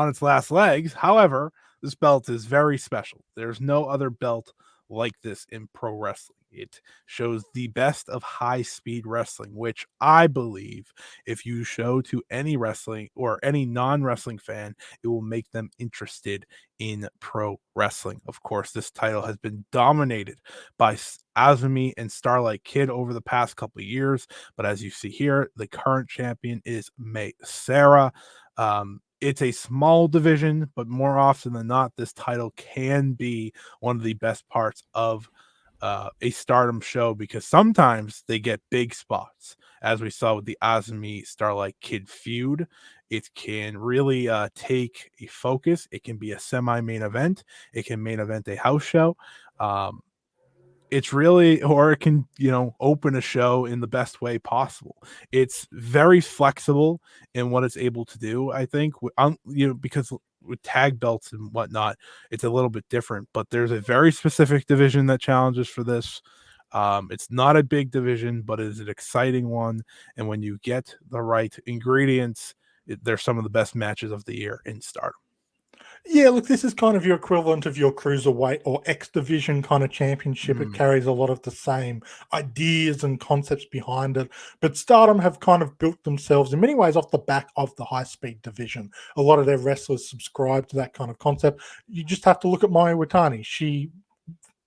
its last legs. However, this belt is very special. There's no other belt like this in pro wrestling. It shows the best of high speed wrestling, which I believe if you show to any wrestling or any non wrestling fan, it will make them interested in pro wrestling. Of course, this title has been dominated by Azumi and Starlight Kid over the past couple of years. But as you see here, the current champion is May Sarah. It's a small division, but more often than not, this title can be one of the best parts of a Stardom show because sometimes they get big spots, as we saw with the Azumi Starlight Kid feud. It can really take a focus. It can be a semi-main event. It can main event a house show. Um, it's really, or it can, you know, open a show in the best way possible. It's very flexible in what it's able to do. I think, you know, because with tag belts and whatnot, it's a little bit different. But there's a very specific division that challenges for this. It's not a big division, but it is an exciting one. And when you get the right ingredients, they're some of the best matches of the year in Stardom. Yeah, look, this is kind of your equivalent of your cruiserweight or X division kind of championship. It carries a lot of the same ideas and concepts behind it. But Stardom have kind of built themselves in many ways off the back of the high speed division. A lot of their wrestlers subscribe to that kind of concept. You just have to look at Maya Watani. She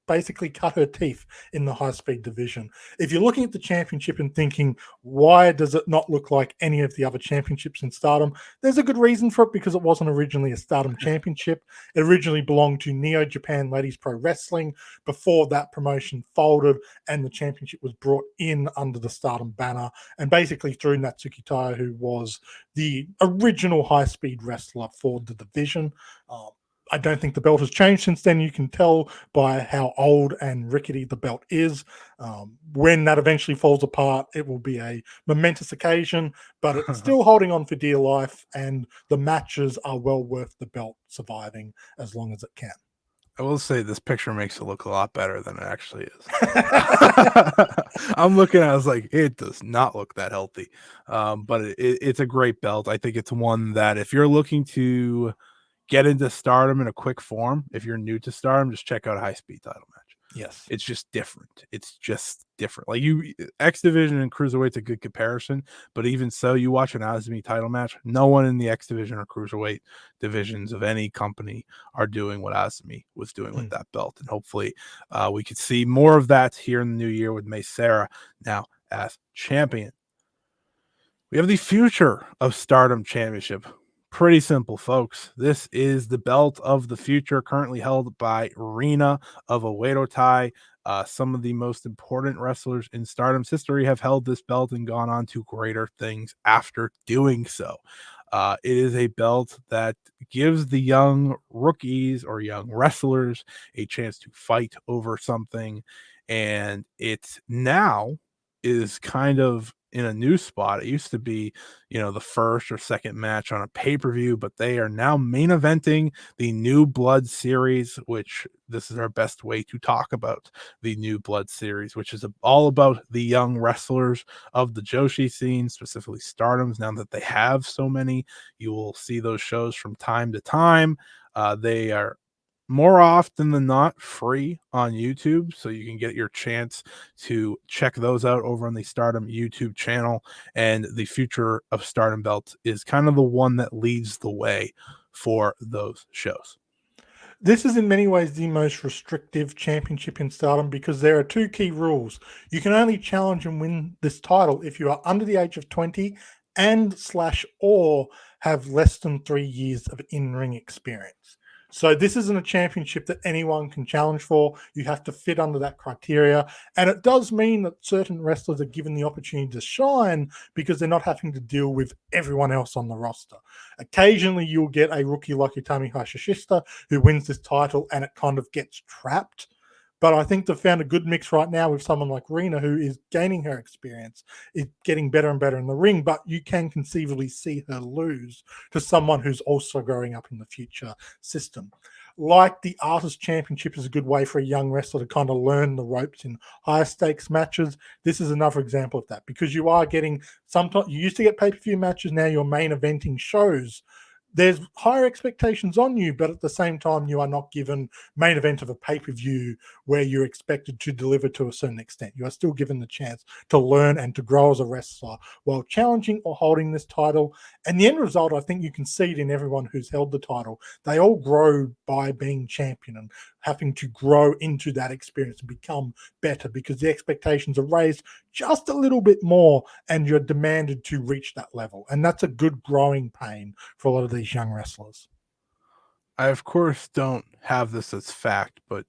basically cut her teeth in the high speed division. If you're looking at the championship and thinking, why does it not look like any of the other championships in Stardom? There's a good reason for it because it wasn't originally a Stardom championship. It originally belonged to Neo Japan Ladies Pro Wrestling. Before that promotion folded and the championship was brought in under the Stardom banner and basically through Natsuki Tai, who was the original high speed wrestler for the division. I don't think the belt has changed since then. You can tell by how old and rickety the belt is. When that eventually falls apart, it will be a momentous occasion, but it's still holding on for dear life, and the matches are well worth the belt surviving as long as it can. I will say this picture makes it look a lot better than it actually is. I'm looking at it, I was like, it does not look that healthy. But it's a great belt. I think it's one that if you're looking to get into Stardom in a quick form, if you're new to Stardom, just check out a high speed title match. Yes. It's just different. It's just different. Like X Division and Cruiserweight's a good comparison, but even so, you watch an Azumi title match, no one in the X Division or Cruiserweight divisions of any company are doing what Azumi was doing with that belt. And hopefully we could see more of that here in the new year with May Sarah now as champion. We have the future of Stardom Championship Pretty simple, folks. This is the belt of the future, currently held by Rina of Oedo Tai. Some of the most important wrestlers in Stardom's history have held this belt and gone on to greater things after doing so. It is a belt that gives the young rookies or young wrestlers a chance to fight over something. And it now is kind of in a new spot. It used to be, the first or second match on a pay-per-view, but they are now main eventing the New Blood series, which this is our best way to talk about the New Blood series, which is all about the young wrestlers of the Joshi scene, specifically Stardoms. Now that they have so many, you will see those shows from time to time. They are more often than not free on YouTube, so you can get your chance to check those out over on the Stardom YouTube channel. And the future of Stardom Belt is kind of the one that leads the way for those shows. This is in many ways the most restrictive championship in Stardom because there are two key rules. You can only challenge and win this title if you are under the age of 20 and slash or have less than 3 years of in-ring experience. So this isn't a championship that anyone can challenge for. You have to fit under that criteria. And it does mean that certain wrestlers are given the opportunity to shine because they're not having to deal with everyone else on the roster. Occasionally, you'll get a rookie like Utami Hayashishita who wins this title and it kind of gets trapped. But I think they've found a good mix right now with someone like Rina, who is gaining her experience, is getting better and better in the ring, but you can conceivably see her lose to someone who's also growing up in the future system. Like the Artist Championship is a good way for a young wrestler to kind of learn the ropes in higher stakes matches. This is another example of that because you are getting sometimes you used to get pay-per-view matches, now you're main eventing shows. There's higher expectations on you, but at the same time, you are not given main event of a pay-per-view where you're expected to deliver to a certain extent. You are still given the chance to learn and to grow as a wrestler while challenging or holding this title. And the end result, I think you can see it in everyone who's held the title. They all grow by being champion and having to grow into that experience and become better because the expectations are raised just a little bit more and you're demanded to reach that level. And that's a good growing pain for a lot of these young wrestlers. I, of course, don't have this as fact, but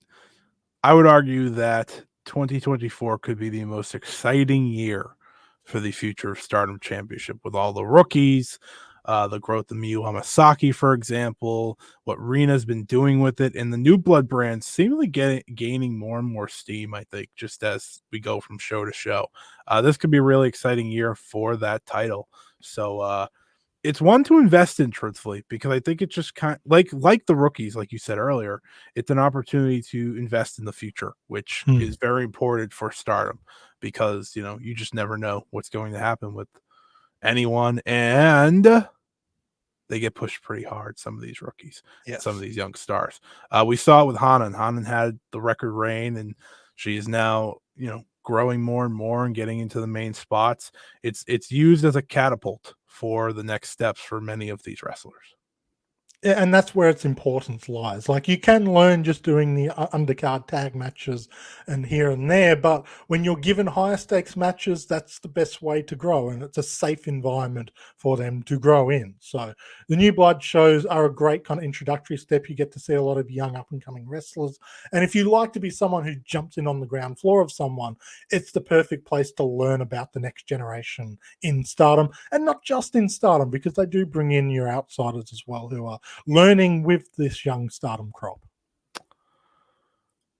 I would argue that 2024 could be the most exciting year for the future of Stardom Championship with all the rookies, the growth of Miyu Hamasaki, for example, what Rina's been doing with it, and the New Blood brand seemingly gaining more and more steam, I think, just as we go from show to show. This could be a really exciting year for that title. So, it's one to invest in, truthfully, because I think it's just kind of like the rookies, like you said earlier. It's an opportunity to invest in the future, which is very important for Stardom because you just never know what's going to happen with anyone, and they get pushed pretty hard. Some of these rookies, and some of Yes. these young stars. We saw it with Hanan. Hanan had the record reign, and she is now growing more and more and getting into the main spots. It's used as a catapult for the next steps for many of these wrestlers. And that's where its importance lies. Like you can learn just doing the undercard tag matches and here and there, but when you're given higher stakes matches, that's the best way to grow, and it's a safe environment for them to grow in. So the New Blood shows are a great kind of introductory step. You get to see a lot of young up and coming wrestlers, and if you like to be someone who jumps in on the ground floor of someone, it's the perfect place to learn about the next generation in Stardom, and not just in Stardom, because they do bring in your outsiders as well who are learning with this young Stardom crop.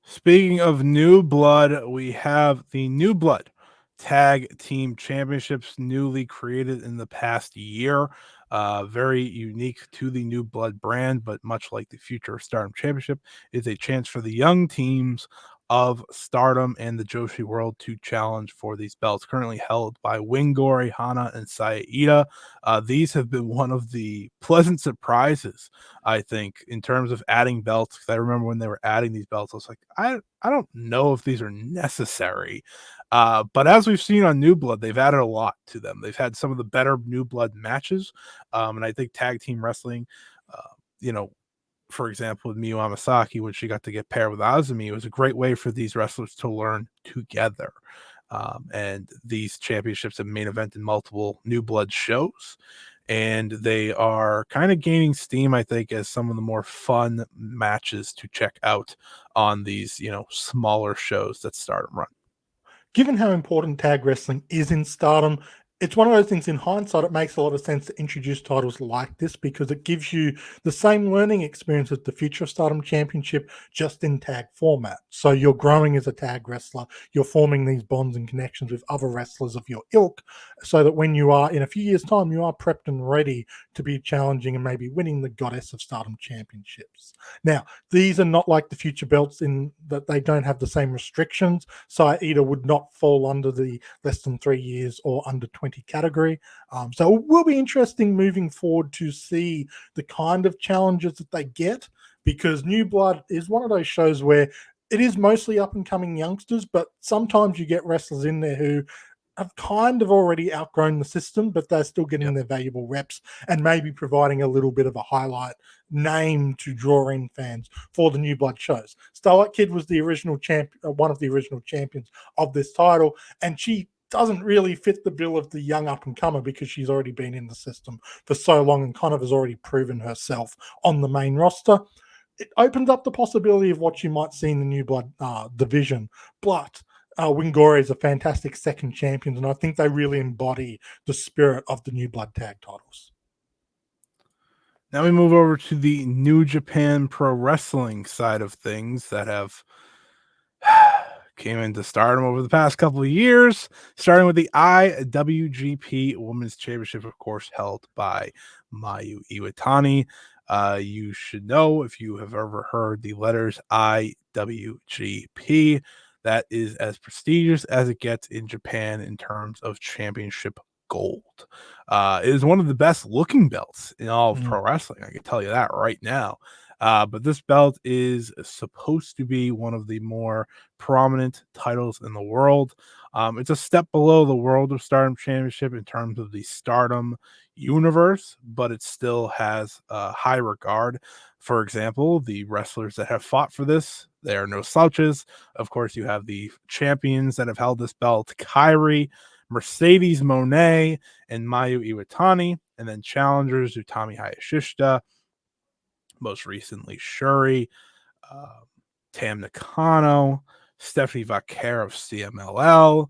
Speaking of New Blood, we have the New Blood Tag Team Championships, newly created in the past year. Very unique to the New Blood brand, but much like the future of Stardom Championship, is a chance for the young teams of Stardom and the Joshi world to challenge for these belts, currently held by Wingori, Hana, and Saida. These have been one of the pleasant surprises, I think, in terms of adding belts. Because I remember when they were adding these belts, I was like, I don't know if these are necessary. But as we've seen on New Blood, they've added a lot to them. They've had some of the better New Blood matches. And I think tag team wrestling, uh, you know, for example, with Miyu Amasaki, when she got to get paired with Azumi, it was a great way for these wrestlers to learn together. And these championships have main evented multiple New Blood shows. and they are kind of gaining steam, I think, as some of the more fun matches to check out on these, smaller shows that Stardom run. Given how important tag wrestling is in Stardom, it's one of those things in hindsight, it makes a lot of sense to introduce titles like this because it gives you the same learning experience as the Future of Stardom Championship, just in tag format. So you're growing as a tag wrestler, you're forming these bonds and connections with other wrestlers of your ilk, so that when you are in a few years' time, you are prepped and ready to be challenging and maybe winning the Goddess of Stardom Championships. Now, these are not like the future belts in that they don't have the same restrictions. So I either would not fall under the less than 3 years or under 20 category. So it will be interesting moving forward to see the kind of challenges that they get, because New Blood is one of those shows where it is mostly up and coming youngsters, but sometimes you get wrestlers in there who have kind of already outgrown the system, but they're still getting Yep. their valuable reps and maybe providing a little bit of a highlight name to draw in fans for the New Blood shows. Starlight Kid was the original one of the original champions of this title, and she doesn't really fit the bill of the young up and comer because she's already been in the system for so long and kind of has already proven herself on the main roster. It opens up the possibility of what you might see in the New Blood division, but Wingore is a fantastic second champion, and I think they really embody the spirit of the New Blood tag titles. Now we move over to the New Japan Pro Wrestling side of things that have came into Stardom over the past couple of years, starting with the IWGP Women's Championship, of course, held by Mayu Iwatani. You should know, if you have ever heard the letters IWGP, that is as prestigious as it gets in Japan in terms of championship gold. It is one of the best looking belts in all of pro wrestling. I can tell you that right now. But this belt is supposed to be one of the more prominent titles in the world. It's a step below the World of Stardom Championship in terms of the Stardom universe, but it still has high regard. For example, the wrestlers that have fought for this, they are no slouches. Of course, you have the champions that have held this belt, Kyrie, Mercedes Monet, and Mayu Iwatani, and then challengers Utami Hayashishita, most recently Shuri, uh, Tam Nakano, Stephanie Vaquer of CMLL.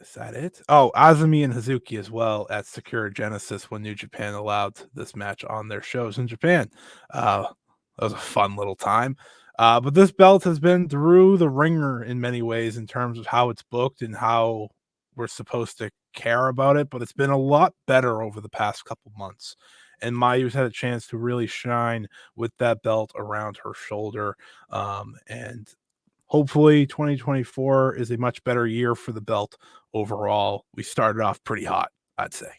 Is that it? Oh, Azumi and Hazuki as well at Sakura Genesis when New Japan allowed this match on their shows in Japan. That was a fun little time. But this belt has been through the ringer in many ways in terms of how it's booked and how we're supposed to care about it, but it's been a lot better over the past couple months. And Mayu's had a chance to really shine with that belt around her shoulder. And hopefully 2024 is a much better year for the belt overall. We started off pretty hot, I'd say.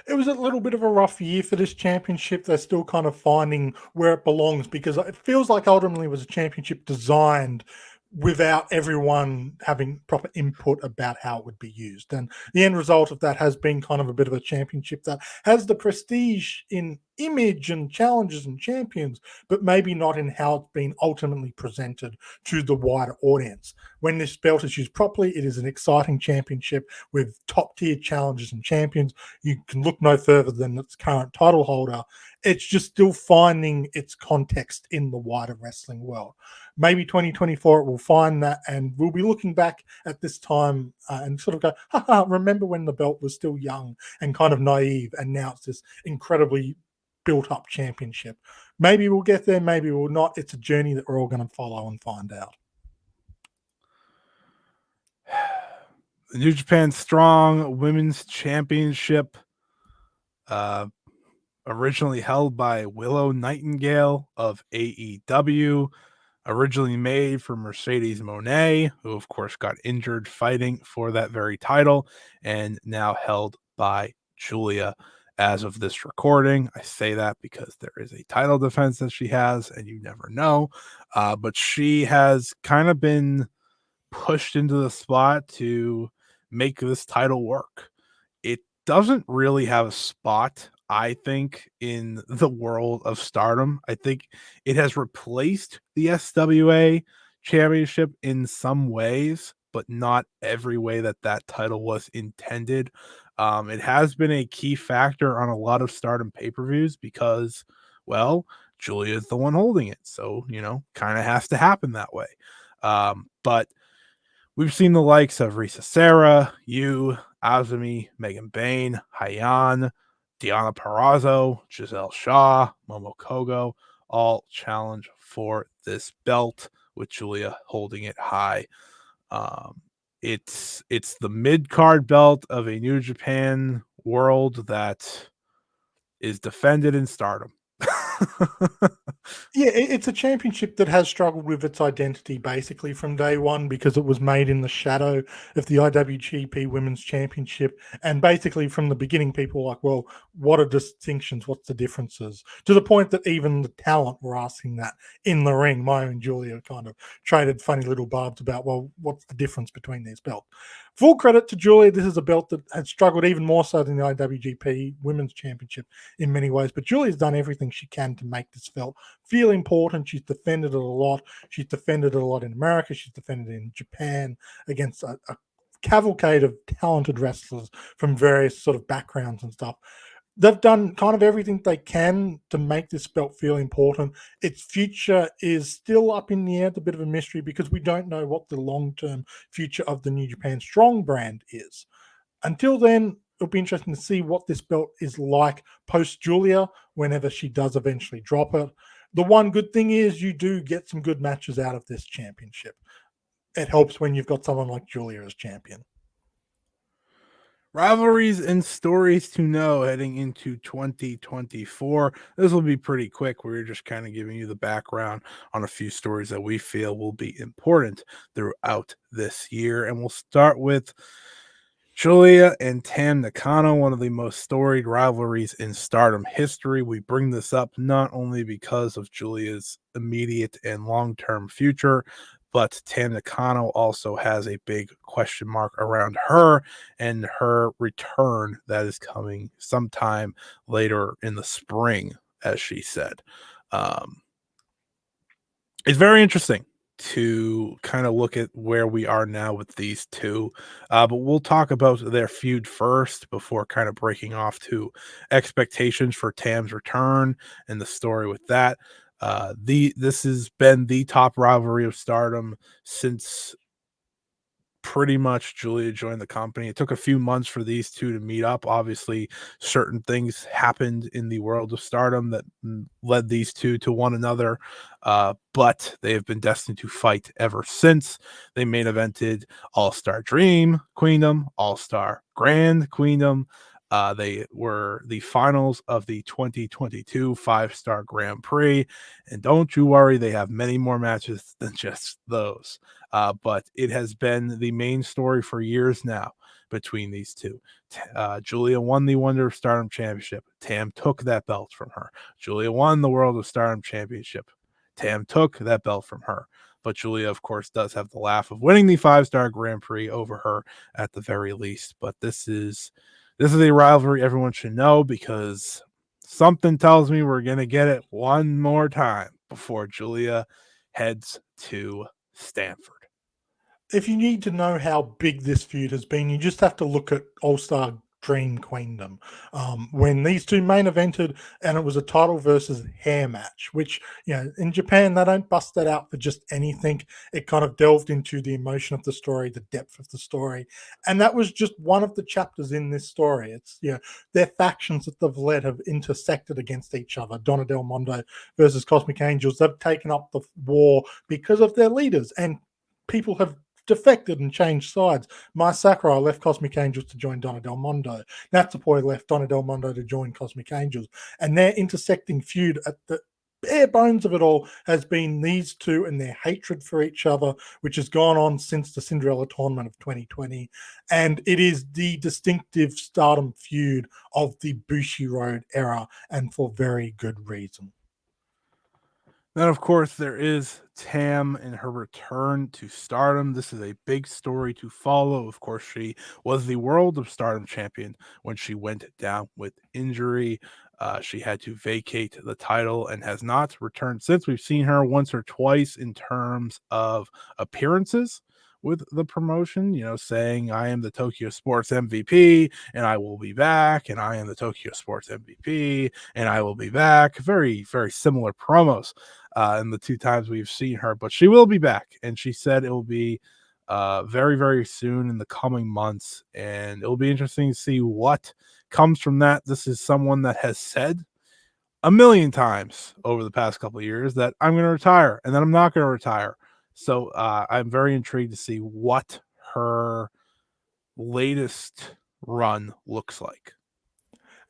It was a little bit of a rough year for this championship. They're still kind of finding where it belongs, because it feels like ultimately it was a championship designed without everyone having proper input about how it would be used. And the end result of that has been kind of a bit of a championship that has the prestige in image and challenges and champions, but maybe not in how it's been ultimately presented to the wider audience. When this belt is used properly, it is an exciting championship with top tier challenges and champions. You can look no further than its current title holder. It's just still finding its context in the wider wrestling world. Maybe 2024 it will find that, and we'll be looking back at this time and sort of go, haha, remember when the belt was still young and kind of naive, and now it's this incredibly built up championship. Maybe we'll get there, maybe we'll not. It's a journey that we're all going to follow and find out. The New Japan Strong Women's Championship, uh, originally held by Willow Nightingale of AEW, originally made for Mercedes Monet, who of course got injured fighting for that very title, and now held by Julia as of this recording. I say that because there is a title defense that she has, and you never know. But she has kind of been pushed into the spot to make this title work. It doesn't really have a spot, I think, in the world of Stardom. I think it has replaced the SWA championship in some ways, but not every way that that title was intended. It has been a key factor on a lot of Stardom pay-per-views because, well, Julia is the one holding it. So, kind of has to happen that way. But we've seen the likes of Risa Sera, Azumi, Megan Bain, Hyan, Deonna Purrazzo, Giselle Shaw, Momo Kogo, all challenge for this belt with Julia holding it high. Um, it's the mid card belt of a New Japan world that is defended in Stardom. Yeah, it's a championship that has struggled with its identity basically from day one because it was made in the shadow of the IWGP Women's Championship. And basically from the beginning, people were like, well, what are distinctions? What's the differences? To the point that even the talent were asking that in the ring. Maya and Julia kind of traded funny little barbs about, well, what's the difference between these belts? Full credit to Julia. This is a belt that had struggled even more so than the IWGP Women's Championship in many ways. But Julia's done everything she can to make this belt feel important. She's defended it a lot. She's defended it a lot in America. She's defended it in Japan against a cavalcade of talented wrestlers from various sort of backgrounds and stuff. They've done kind of everything they can to make this belt feel important. Its future is still up in the air. It's a bit of a mystery because we don't know what the long-term future of the New Japan Strong brand is. Until then, it'll be interesting to see what this belt is like post Julia whenever she does eventually drop it. The one good thing is you do get some good matches out of this championship. It helps when you've got someone like Julia as champion. Rivalries and stories to know heading into 2024. This will be pretty quick. We're just kind of giving you the background on a few stories that we feel will be important throughout this year. And we'll start with Julia and Tam Nakano, one of the most storied rivalries in Stardom history. We bring this up not only because of Julia's immediate and long-term future, but Tam Nakano also has a big question mark around her and her return that is coming sometime later in the spring, as she said. It's very interesting to kind of look at where we are now with these two. But we'll talk about their feud first before kind of breaking off to expectations for Tam's return and the story with that. This has been the top rivalry of Stardom since pretty much Julia joined the company. It took a few months for these two to meet up. Obviously, certain things happened in the world of Stardom that led these two to one another, but they have been destined to fight ever since. They main evented All-Star Dream Queendom, All-Star Grand Queendom. They were the finals of the 2022 5-Star Grand Prix. And don't you worry, they have many more matches than just those. But it has been the main story for years now between these two. Julia won the Wonder of Stardom Championship. Tam took that belt from her. Julia won the World of Stardom Championship. Tam took that belt from her. But Julia, of course, does have the laugh of winning the 5-Star Grand Prix over her at the very least. But this is a rivalry everyone should know because something tells me we're going to get it one more time before Julia heads to Stanford. If you need to know how big this feud has been, you just have to look at All-Star Dream Queendom. When these two main evented and it was a title versus hair match, which, in Japan, they don't bust that out for just anything. It kind of delved into the emotion of the story, the depth of the story. And that was just one of the chapters in this story. It's, their factions that they've led have intersected against each other. Donna Delondo versus Cosmic Angels. They've taken up the war because of their leaders, and people have defected and changed sides. Mai Sakurai left Cosmic Angels to join Donna Del Mondo. Natsupoi left Donna Del Mondo to join Cosmic Angels. And their intersecting feud at the bare bones of it all has been these two and their hatred for each other, which has gone on since the Cinderella tournament of 2020. And it is the distinctive Stardom feud of the Bushiroad era, and for very good reason. Then, of course, there is Tam and her return to Stardom. This is a big story to follow. Of course, she was the World of Stardom champion when she went down with injury. She had to vacate the title and has not returned since. We've seen her once or twice in terms of appearances with the promotion, saying I am the Tokyo Sports MVP and I will be back, and I am the Tokyo Sports MVP and I will be back. Very, very similar promos in the two times we've seen her, but she will be back, and she said it will be very, very soon in the coming months, and it'll be interesting to see what comes from that. This is someone that has said a million times over the past couple of years that I'm going to retire and then I'm not going to retire. So I'm very intrigued to see what her latest run looks like.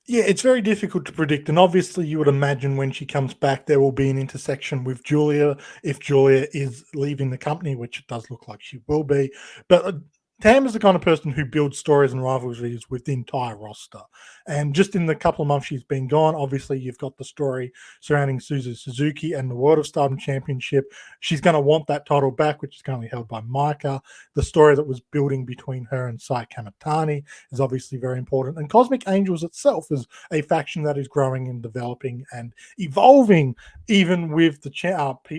Yeah, it's very difficult to predict. And obviously, you would imagine when she comes back, there will be an intersection with Julia if Julia is leaving the company, which it does look like she will be. But Tam is the kind of person who builds stories and rivalries with the entire roster. And just in the couple of months she's been gone, obviously, you've got the story surrounding Suzu Suzuki and the World of Stardom Championship. She's going to want that title back, which is currently held by Micah. The story that was building between her and Sai Kamatani is obviously very important. And Cosmic Angels itself is a faction that is growing and developing and evolving, even with the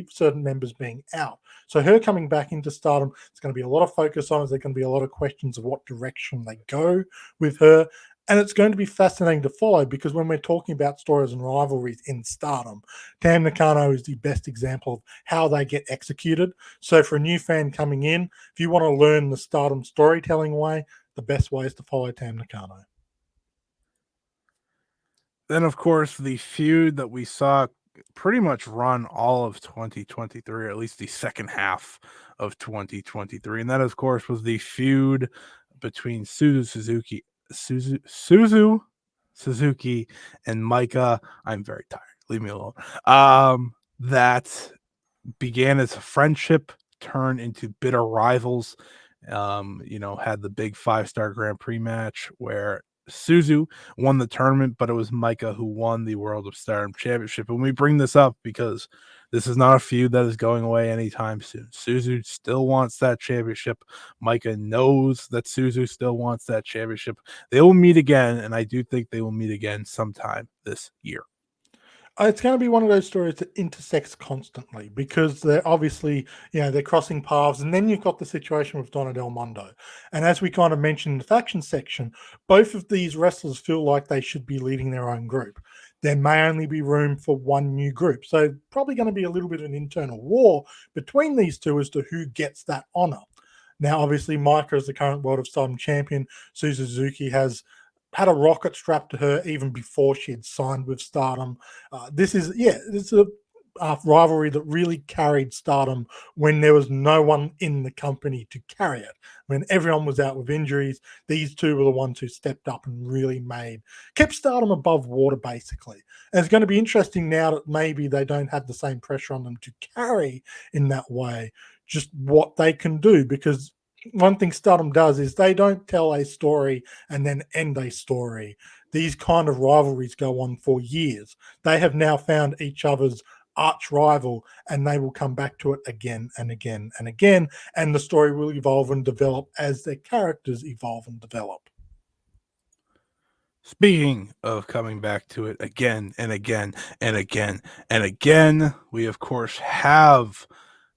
certain members being out. So her coming back into Stardom, it's going to be a lot of focus on it. There's going to be a lot of questions of what direction they go with her. And it's going to be fascinating to follow because when we're talking about stories and rivalries in Stardom, Tam Nakano is the best example of how they get executed. So for a new fan coming in, if you want to learn the Stardom storytelling way, the best way is to follow Tam Nakano. Then, of course, the feud that we saw pretty much run all of 2023, or at least the second half of 2023. And that, of course, was the feud between Suzu Suzuki and Micah. I'm very tired. Leave me alone. That began as a friendship, turned into bitter rivals. Had the big 5-star Grand Prix match where Suzu won the tournament, but it was Micah who won the World of Stardom Championship. And we bring this up because this is not a feud that is going away anytime soon. Suzu still wants that championship. Micah knows that Suzu still wants that championship. They will meet again, and I do think they will meet again sometime this year. It's going to be one of those stories that intersects constantly because they're obviously, they're crossing paths. And then you've got the situation with Donna Delondo. And as we kind of mentioned in the faction section, both of these wrestlers feel like they should be leading their own group. There may only be room for one new group. So probably going to be a little bit of an internal war between these two as to who gets that honor. Now, obviously, Micah is the current World of Stardom champion. Suzuki has had a rocket strapped to her even before she had signed with Stardom. It's a rivalry that really carried Stardom when there was no one in the company to carry it. When everyone was out with injuries, these two were the ones who stepped up and really kept Stardom above water, basically. And it's going to be interesting now that maybe they don't have the same pressure on them to carry in that way, just what they can do, because one thing Stardom does is they don't tell a story and then end a story. These kind of rivalries go on for years. They have now found each other's arch rival and they will come back to it again and again and again. And the story will evolve and develop as their characters evolve and develop. Speaking of coming back to it again and again and again and again, we of course have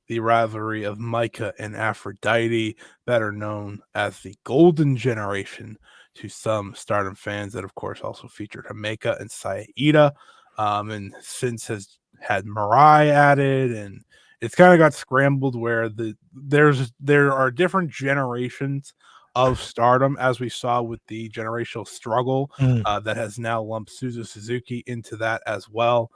the rivalry of Micah and Aphrodite, better known as the Golden Generation to some Stardom fans, that of course also featured Hameka and Saida, and since has had Mirai added, and it's kind of got scrambled where there are different generations of Stardom, as we saw with the generational struggle that has now lumped Suzu Suzuki into that as well.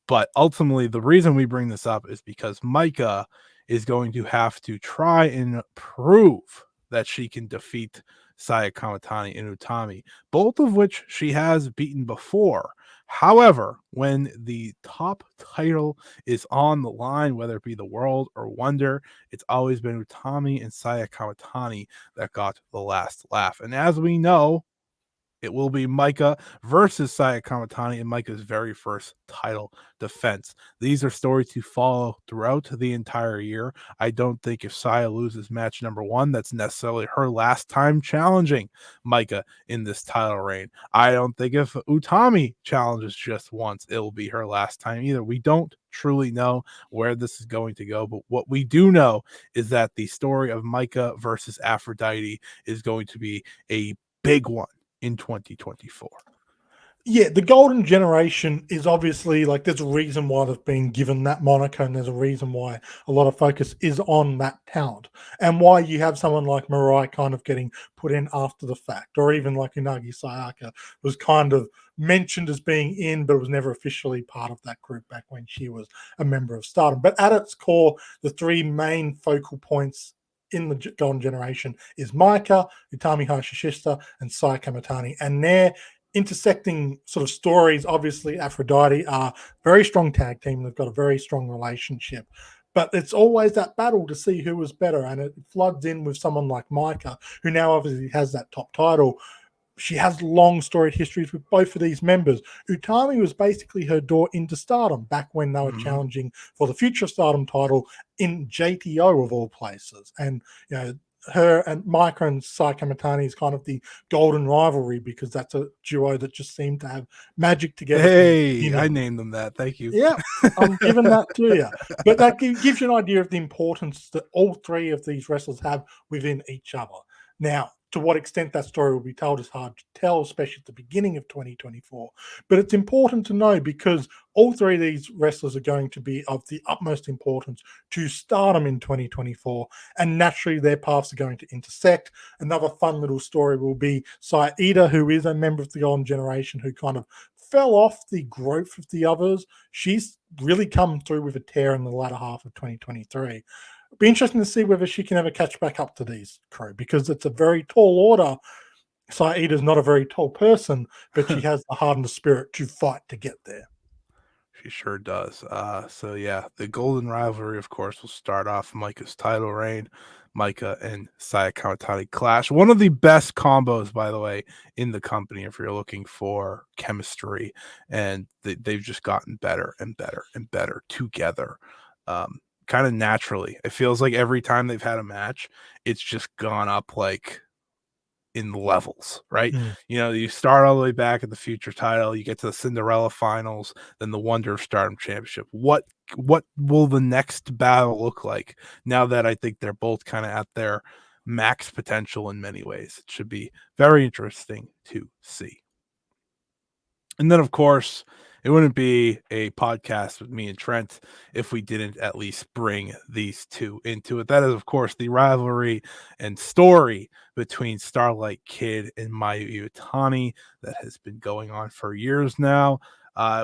But ultimately, the reason we bring this up is because Micah is going to have to try and prove that she can defeat Saya Kamatani and Utami, both of which she has beaten before. However, when the top title is on the line, whether it be the World or Wonder, it's always been Utami and Saya Kamatani that got the last laugh. And as we know, It will be Micah versus Saya Kamatani in Micah's very first title defense. These are stories to follow throughout the entire year. I don't think if Saya loses match number 1, that's necessarily her last time challenging Micah in this title reign. I don't think if Utami challenges just once, it will be her last time either. We don't truly know where this is going to go, but what we do know is that the story of Micah versus Aphrodite is going to be a big one in 2024. Yeah, the golden generation is obviously like there's a reason why they've been given that moniker, and there's a reason why a lot of focus is on that talent, and why you have someone like Mirai kind of getting put in after the fact, or even like Unagi Sayaka was kind of mentioned as being in, but was never officially part of that group back when she was a member of Stardom. But at its core, the three main focal points in the golden generation is Micah, Utami Hayashishita, and Sai Kamatani, and they're intersecting sort of stories. Obviously, Aphrodite are very strong tag team. They've got a very strong relationship. But it's always that battle to see who was better. And it floods in with someone like Micah, who now obviously has that top title. She has long storied histories with both of these members. Utami was basically her door into Stardom back when they were challenging for the future Stardom title in JTO of all places. And, you know, her and Micah and Sai Kamatani is kind of the golden rivalry, because that's a duo that just seemed to have magic together. Hey, I named them that. Thank you. Yeah, I'm giving that to you. But that gives you an idea of the importance that all three of these wrestlers have within each other. Now, to what extent that story will be told is hard to tell, especially at the beginning of 2024. But it's important to know, because all three of these wrestlers are going to be of the utmost importance to Stardom in 2024. And naturally, their paths are going to intersect. Another fun little story will be Saida, who is a member of the Golden Generation, who kind of fell off the growth of the others. She's really come through with a tear in the latter half of 2023. Be interesting to see whether she can ever catch back up to these crew, because it's a very tall order. Saida's not a very tall person, but she has the heart and the spirit to fight to get there. She sure does. So yeah, the golden rivalry, of course, will start off Micah's title reign. Micah and Saya Kamatani clash. One of the best combos, by the way, in the company, if you're looking for chemistry. And they've just gotten better and better and better together. Kind of naturally. It feels like every time they've had a match, it's just gone up like in levels, right? You know, you start all the way back at the future title, you get to the Cinderella finals, then the Wonder of Stardom Championship. What will the next battle look like now that I think they're both kind of at their max potential in many ways? It should be very interesting to see. And then, of course, it wouldn't be a podcast with me and Trent if we didn't at least bring these two into it. That is, of course, the rivalry and story between Starlight Kid and Mayu Iwatani that has been going on for years now.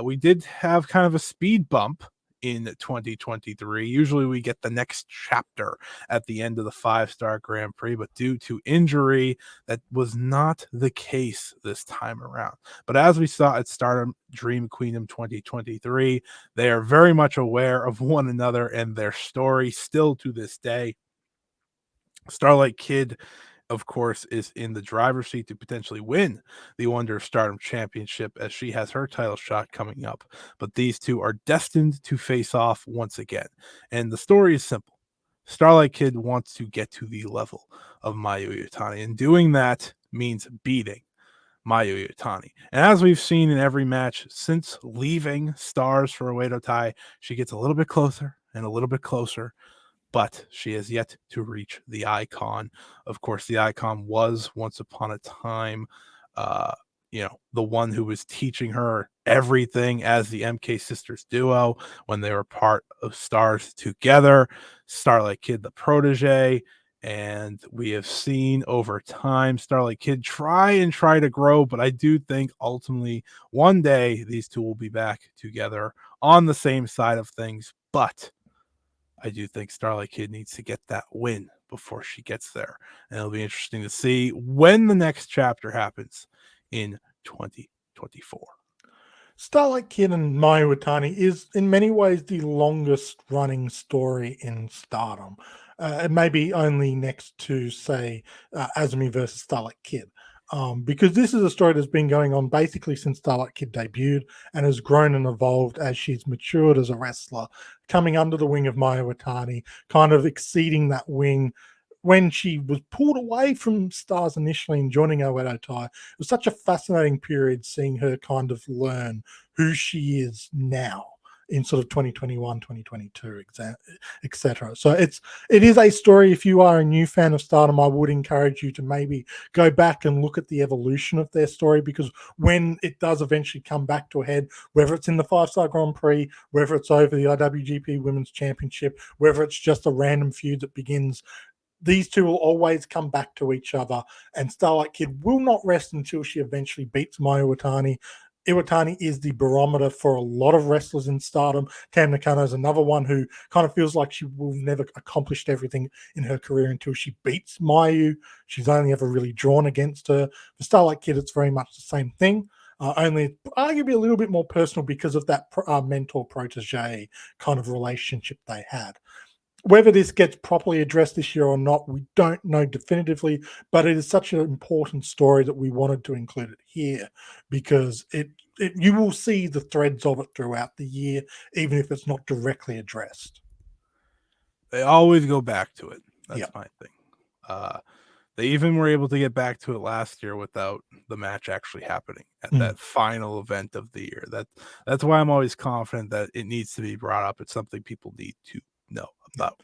We did have kind of a speed bump in 2023. Usually we get the next chapter at the end of the 5-star Grand Prix, but due to injury, that was not the case this time around. But as we saw at Stardom Dream Queendom 2023, they are very much aware of one another and their story still to this day. Starlight Kid, of course, is in the driver's seat to potentially win the Wonder of Stardom Championship, as she has her title shot coming up. But these two are destined to face off once again. And the story is simple. Starlight Kid wants to get to the level of Mayu Iwatani, and doing that means beating Mayu Iwatani. And as we've seen in every match since leaving Stars for Oedo Tai, she gets a little bit closer and a little bit closer, but she has yet to reach the icon. Of course, the icon was once upon a time, uh, the one who was teaching her everything as the MK Sisters duo when they were part of Stars together. Starlight Kid, the protege. And we have seen over time Starlight Kid try to grow, but I do think ultimately one day these two will be back together on the same side of things. But I do think Starlight Kid needs to get that win before she gets there. And it'll be interesting to see when the next chapter happens in 2024. Starlight Kid and Mayu Iwatani is in many ways the longest running story in Stardom. It may be only next to, say, Azumi versus Starlight Kid. because this is a story that's been going on basically since Starlight Kid debuted and has grown and evolved as she's matured as a wrestler, coming under the wing of Maya Watani, kind of exceeding that wing when she was pulled away from Stars initially and joining Oedo Tai. It was such a fascinating period seeing her kind of learn who she is now in sort of 2021, 2022, etc. So it is a story. If you are a new fan of Stardom, I would encourage you to maybe go back and look at the evolution of their story, because when it does eventually come back to a head, whether it's in the 5-Star Grand Prix, whether it's over the IWGP Women's Championship, whether it's just a random feud that begins, these two will always come back to each other, and Starlight Kid will not rest until she eventually beats Maya Iwatani. Iwatani is the barometer for a lot of wrestlers in Stardom. Tam Nakano is another one who kind of feels like she will never accomplished everything in her career until she beats Mayu. She's only ever really drawn against her. For Starlight Kid, it's very much the same thing. Only arguably a little bit more personal because of that mentor protege kind of relationship they had. Whether this gets properly addressed this year or not, we don't know definitively, but it is such an important story that we wanted to include it here, because you will see the threads of it throughout the year, even if it's not directly addressed. They always go back to it. That's Yep. my thing. They even were able to get back to it last year without the match actually happening at that final event of the year. That's why I'm always confident that it needs to be brought up. It's something people need to know about.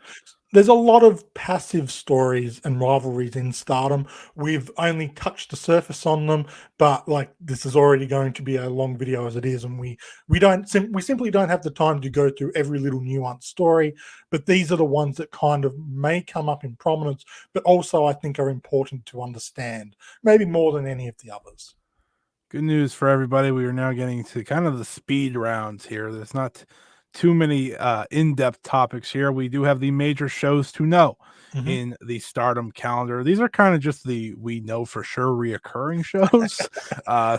There's a lot of passive stories and rivalries in Stardom. We've only touched the surface on them, but like this is already going to be a long video as it is, and we simply don't have the time to go through every little nuanced story. But these are the ones that kind of may come up in prominence, but also I think are important to understand, maybe more than any of the others. Good news for everybody. We are now getting to kind of the speed rounds here. There's not too many in-depth topics here. We do have the major shows to know in the Stardom calendar. These are kind of just the we know for sure reoccurring shows.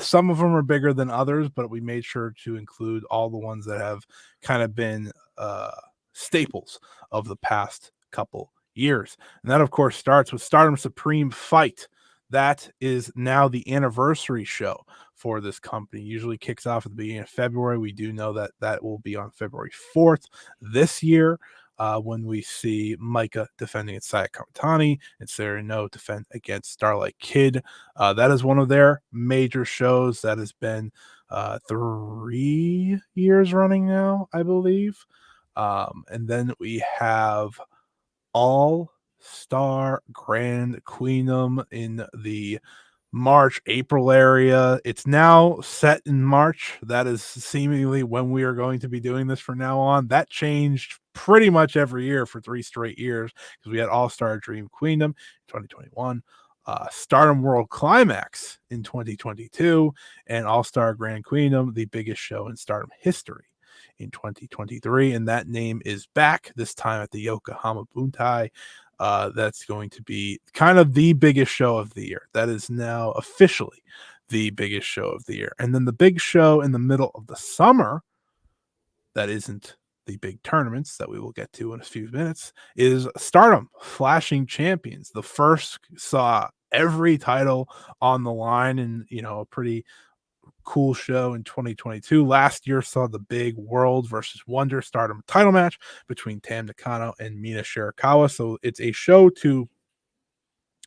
Some of them are bigger than others, but we made sure to include all the ones that have kind of been staples of the past couple years. And that, of course, starts with Stardom Supreme Fight. That is now the anniversary show for this company. Usually kicks off at the beginning of February. We do know that that will be on February 4th this year, when we see Micah defending against Saya Kamitani and Sarah No defend against Starlight Kid. That is one of their major shows that has been 3 years running now, I believe. And then we have All-Star Grand Queendom in the March, April area. It's now set in March. That is seemingly when we are going to be doing this from now on. That changed pretty much every year for 3 straight years, because we had All-Star Dream Queendom in 2021, Stardom World Climax in 2022, and All-Star Grand Queendom, the biggest show in Stardom history, in 2023. And that name is back, this time at the Yokohama Buntai. That's going to be kind of the biggest show of the year. That is now officially the biggest show of the year. And then the big show in the middle of the summer, that isn't the big tournaments that we will get to in a few minutes, is Stardom Flashing Champions. The first saw every title on the line, and a pretty cool show in 2022. Last year saw the big World versus Wonder Stardom title match between Tam Nakano and Mina Shirakawa. So it's a show to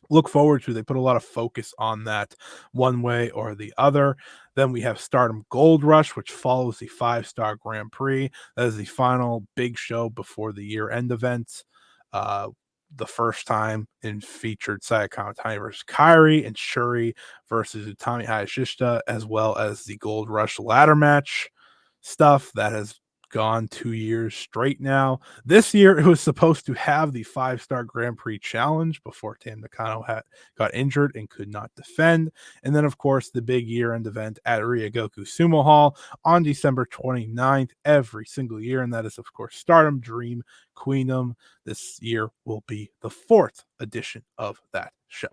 look forward to. They put a lot of focus on that one way or the other. Then we have Stardom Gold Rush, which follows the 5-Star Grand Prix. That is the final big show before the year-end event. The first time in featured Saya Kamitani versus Kairi, and Shuri versus Utami Hayashishita, as well as the Gold Rush ladder match stuff that has gone 2 years straight now. This year, it was supposed to have the 5-Star Grand Prix challenge before Tam Nakano got injured and could not defend. And then, of course, the big year-end event at Ryogoku Sumo Hall on December 29th every single year. And that is, of course, Stardom Dream Queendom. This year will be the 4th edition of that show.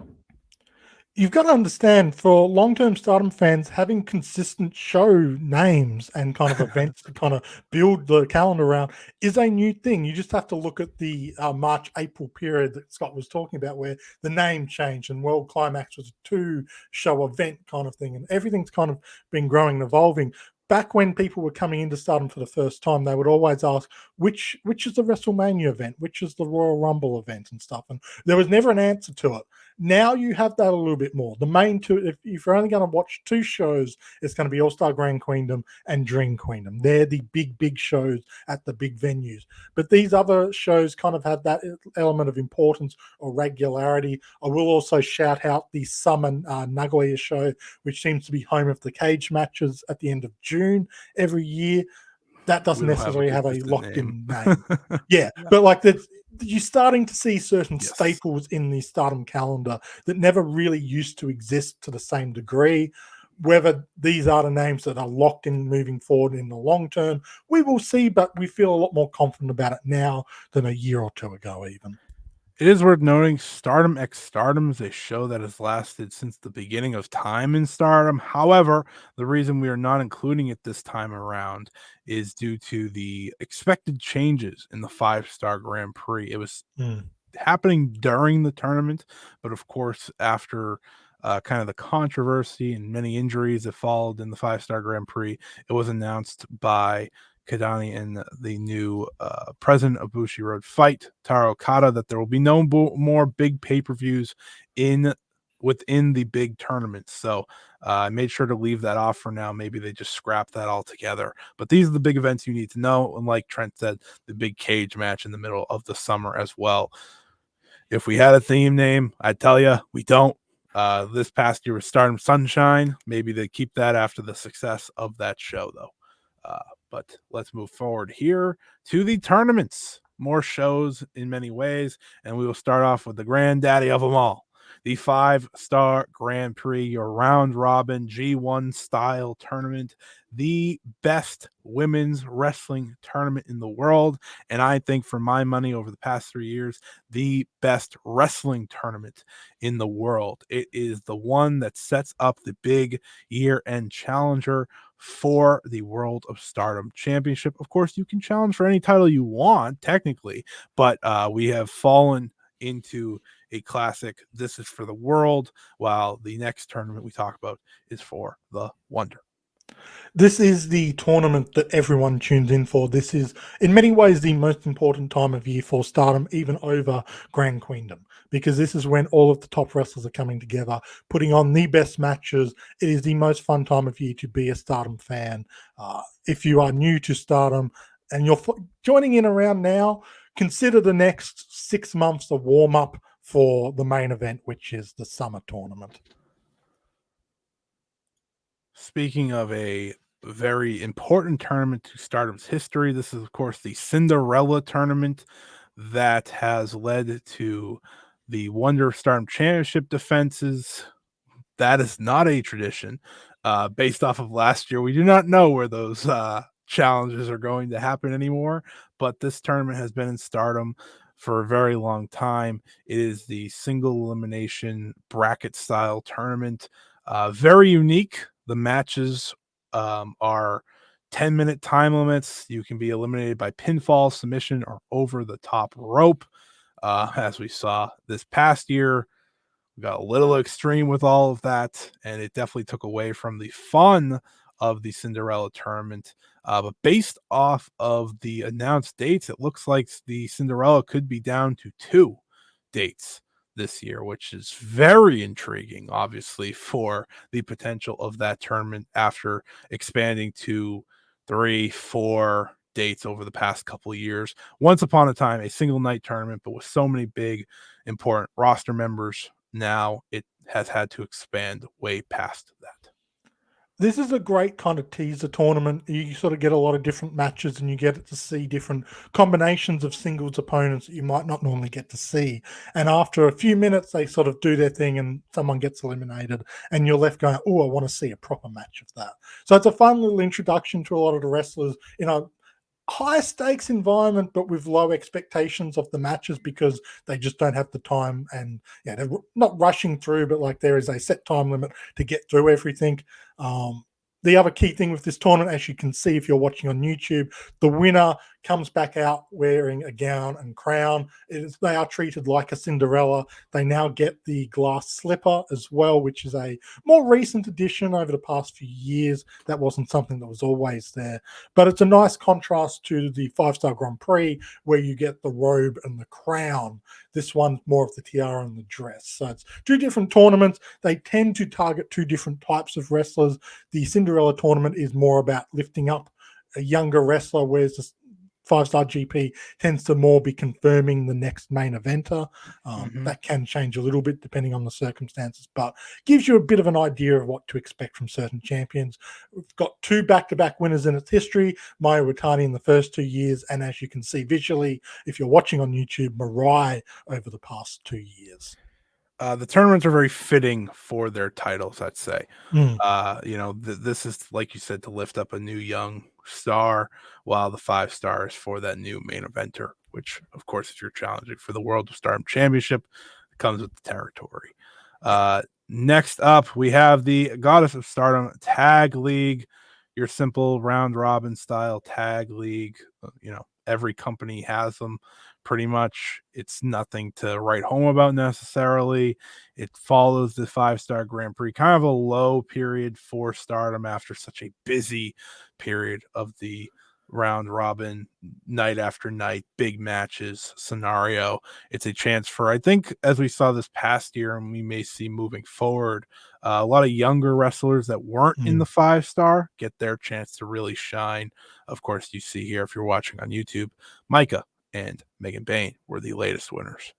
You've got to understand, for long-term Stardom fans, having consistent show names and kind of events to kind of build the calendar around is a new thing. You just have to look at the March-April period that Scott was talking about, where the name changed and World Climax was a two-show event kind of thing, and everything's kind of been growing and evolving. Back when people were coming into Stardom for the first time, they would always ask, which is the WrestleMania event, which is the Royal Rumble event and stuff, and there was never an answer to it. Now you have that a little bit more. The main two, if you're only going to watch two shows, it's going to be All Star Grand Queendom and Dream Queendom. They're the big shows at the big venues. But these other shows kind of have that element of importance or regularity. I will also shout out the Summer Nagoya show, which seems to be home of the cage matches at the end of June every year. That doesn't necessarily have a locked-in name. Yeah, but like you're starting to see certain staples in the Stardom calendar that never really used to exist to the same degree. Whether these are the names that are locked in moving forward in the long term, we will see, but we feel a lot more confident about it now than a year or two ago even. It is worth noting Stardom X Stardom is a show that has lasted since the beginning of time in Stardom. However, the reason we are not including it this time around is due to the expected changes in the 5-star Grand Prix. It was happening during the tournament, but of course, after kind of the controversy and many injuries that followed in the 5-star Grand Prix, it was announced by Kadani and the new president of Bushiroad Fight, Taro Okada, that there will be no more big pay-per-views within the big tournaments. So I made sure to leave that off for now. Maybe they just scrap that altogether. But these are the big events you need to know. And like Trent said, the big cage match in the middle of the summer as well. If we had a theme name, I'd tell you we don't. This past year was Stardom Sunshine. Maybe they keep that after the success of that show, though. But let's move forward here to the tournaments. More shows in many ways, and we will start off with the granddaddy of them all, the 5-star Grand Prix, your round robin G1 style tournament, the best women's wrestling tournament in the world. And I think, for my money, over the past 3 years, the best wrestling tournament in the world. It is the one that sets up the big year-end challenger for the World of Stardom Championship. Of course, you can challenge for any title you want, technically, but we have fallen into a classic. This is for the world, while the next tournament we talk about is for the Wonder. This is the tournament that everyone tunes in for. This is, in many ways, the most important time of year for Stardom, even over Grand Queendom, because this is when all of the top wrestlers are coming together, putting on the best matches. It is the most fun time of year to be a Stardom fan. If you are new to Stardom and you're joining in around now, consider the next 6 months a warm-up for the main event, which is the summer tournament. Speaking of a very important tournament to Stardom's history, this is, of course, the Cinderella tournament that has led to the Wonder of Stardom Championship defenses. That is not a tradition. Based off of last year, we do not know where those challenges are going to happen anymore, but this tournament has been in Stardom for a very long time. It is the single elimination bracket style tournament. Very unique. The matches are 10-minute time limits. You can be eliminated by pinfall, submission, or over the top rope. As we saw this past year, we got a little extreme with all of that, and it definitely took away from the fun of the Cinderella tournament. But based off of the announced dates, it looks like the Cinderella could be down to 2 dates this year, which is very intriguing, obviously, for the potential of that tournament after expanding to 3, 4 dates over the past couple of years. Once upon a time, a single night tournament, but with so many big, important roster members, now it has had to expand way past that. This is a great kind of teaser tournament. You sort of get a lot of different matches and you get to see different combinations of singles opponents that you might not normally get to see. And after a few minutes, they sort of do their thing and someone gets eliminated and you're left going, oh, I want to see a proper match of that. So it's a fun little introduction to a lot of the wrestlers. high stakes environment, but with low expectations of the matches because they just don't have the time. And yeah, they're not rushing through, but like there is a set time limit to get through everything. The other key thing with this tournament, as you can see if you're watching on YouTube, the winner comes back out wearing a gown and crown. They are treated like a Cinderella. They now get the glass slipper as well, which is a more recent addition over the past few years. That wasn't something that was always there. But it's a nice contrast to the 5-star Grand Prix where you get the robe and the crown. This one's more of the tiara and the dress. So it's two different tournaments. They tend to target two different types of wrestlers. The Cinderella tournament is more about lifting up a younger wrestler, whereas the 5-star GP tends to more be confirming the next main eventer. That can change a little bit depending on the circumstances, but gives you a bit of an idea of what to expect from certain champions. We've got two back-to-back winners in its history, Maya Watani in the first 2 years, and as you can see visually, if you're watching on YouTube, Mirai over the past 2 years. The tournaments are very fitting for their titles, I'd say. Mm. This is, like you said, to lift up a new young star, while the 5 stars for that new main eventer, which, of course, if you're challenging for the World of Stardom Championship, it comes with the territory. Next up, we have the Goddess of Stardom Tag League, your simple round robin style tag league. Every company has them pretty much. It's nothing to write home about necessarily. It follows the 5-star Grand Prix, kind of a low period for Stardom after such a busy period of the round robin, night after night, big matches scenario. It's a chance for, I think, as we saw this past year, and we may see moving forward, a lot of younger wrestlers that weren't in the 5-star get their chance to really shine. Of course, you see here, if you're watching on YouTube, Micah and Megan Bain were the latest winners.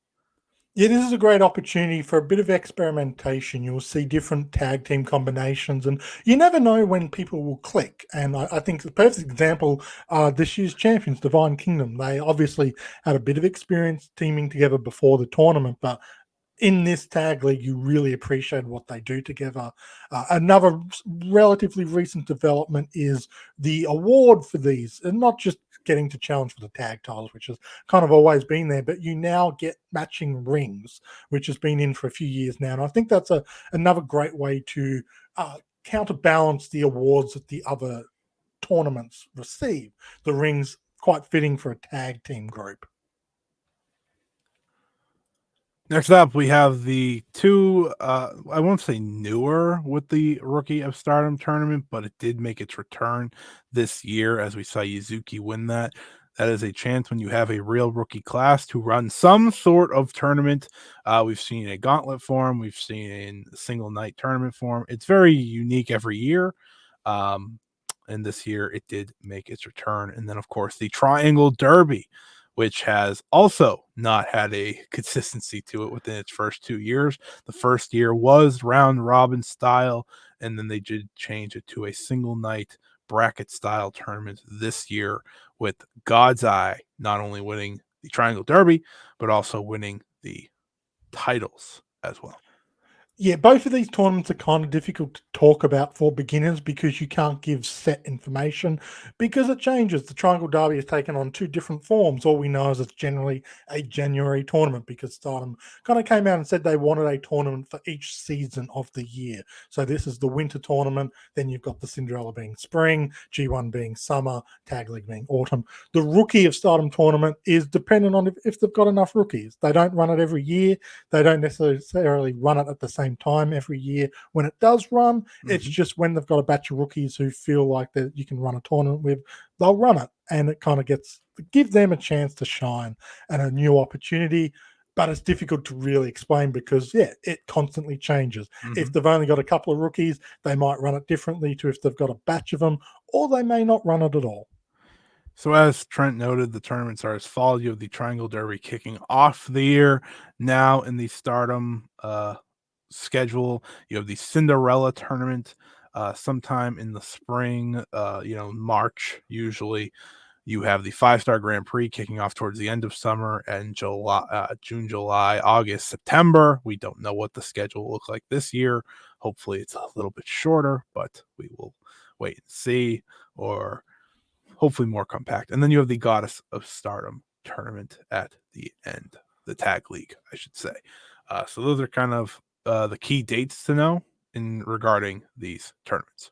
Yeah, this is a great opportunity for a bit of experimentation. You'll see different tag team combinations, and you never know when people will click. And I think the perfect example are this year's champions, Divine Kingdom. They obviously had a bit of experience teaming together before the tournament, but in this tag league, you really appreciate what they do together. Another relatively recent development is the award for these, and not just getting to challenge for the tag titles, which has kind of always been there, but you now get matching rings, which has been in for a few years now. And I think that's another great way to counterbalance the awards that the other tournaments receive. The rings quite fitting for a tag team group. Next up, we have the two, I won't say newer with the Rookie of Stardom tournament, but it did make its return this year as we saw Yuzuki win that. That is a chance when you have a real rookie class to run some sort of tournament. We've seen a gauntlet form, we've seen in single night tournament form. It's very unique every year. And this year it did make its return. And then, of course, the Triangle Derby, which has also not had a consistency to it within its first 2 years. The first year was round robin style, and then they did change it to a single night bracket style tournament this year, with God's Eye not only winning the Triangle Derby, but also winning the titles as well. Yeah, both of these tournaments are kind of difficult to talk about for beginners because you can't give set information because it changes. The Triangle Derby has taken on two different forms. All we know is it's generally a January tournament because Stardom kind of came out and said they wanted a tournament for each season of the year. So this is the winter tournament. Then you've got the Cinderella being spring, G1 being summer, Tag League being autumn. The Rookie of Stardom tournament is dependent on if they've got enough rookies. They don't run it every year. They don't necessarily run it at the same time every year. When it does run, it's just when they've got a batch of rookies who feel like that you can run a tournament with, they'll run it, and it kind of give them a chance to shine and a new opportunity. But it's difficult to really explain because it constantly changes. If they've only got a couple of rookies, they might run it differently to if they've got a batch of them, or they may not run it at all. So, as Trent noted, the tournaments are as follows. You have the Triangle Derby kicking off the year now in the Stardom schedule. You have the Cinderella tournament sometime in the spring, March usually. You have the 5-star Grand Prix kicking off towards the end of summer, and June, July, August, September. We don't know what the schedule will look like this year. Hopefully, it's a little bit shorter, but we will wait and see. Or hopefully more compact. And then you have the Goddess of Stardom tournament at the end, the tag league, I should say. So those are kind of the key dates to know in regarding these tournaments.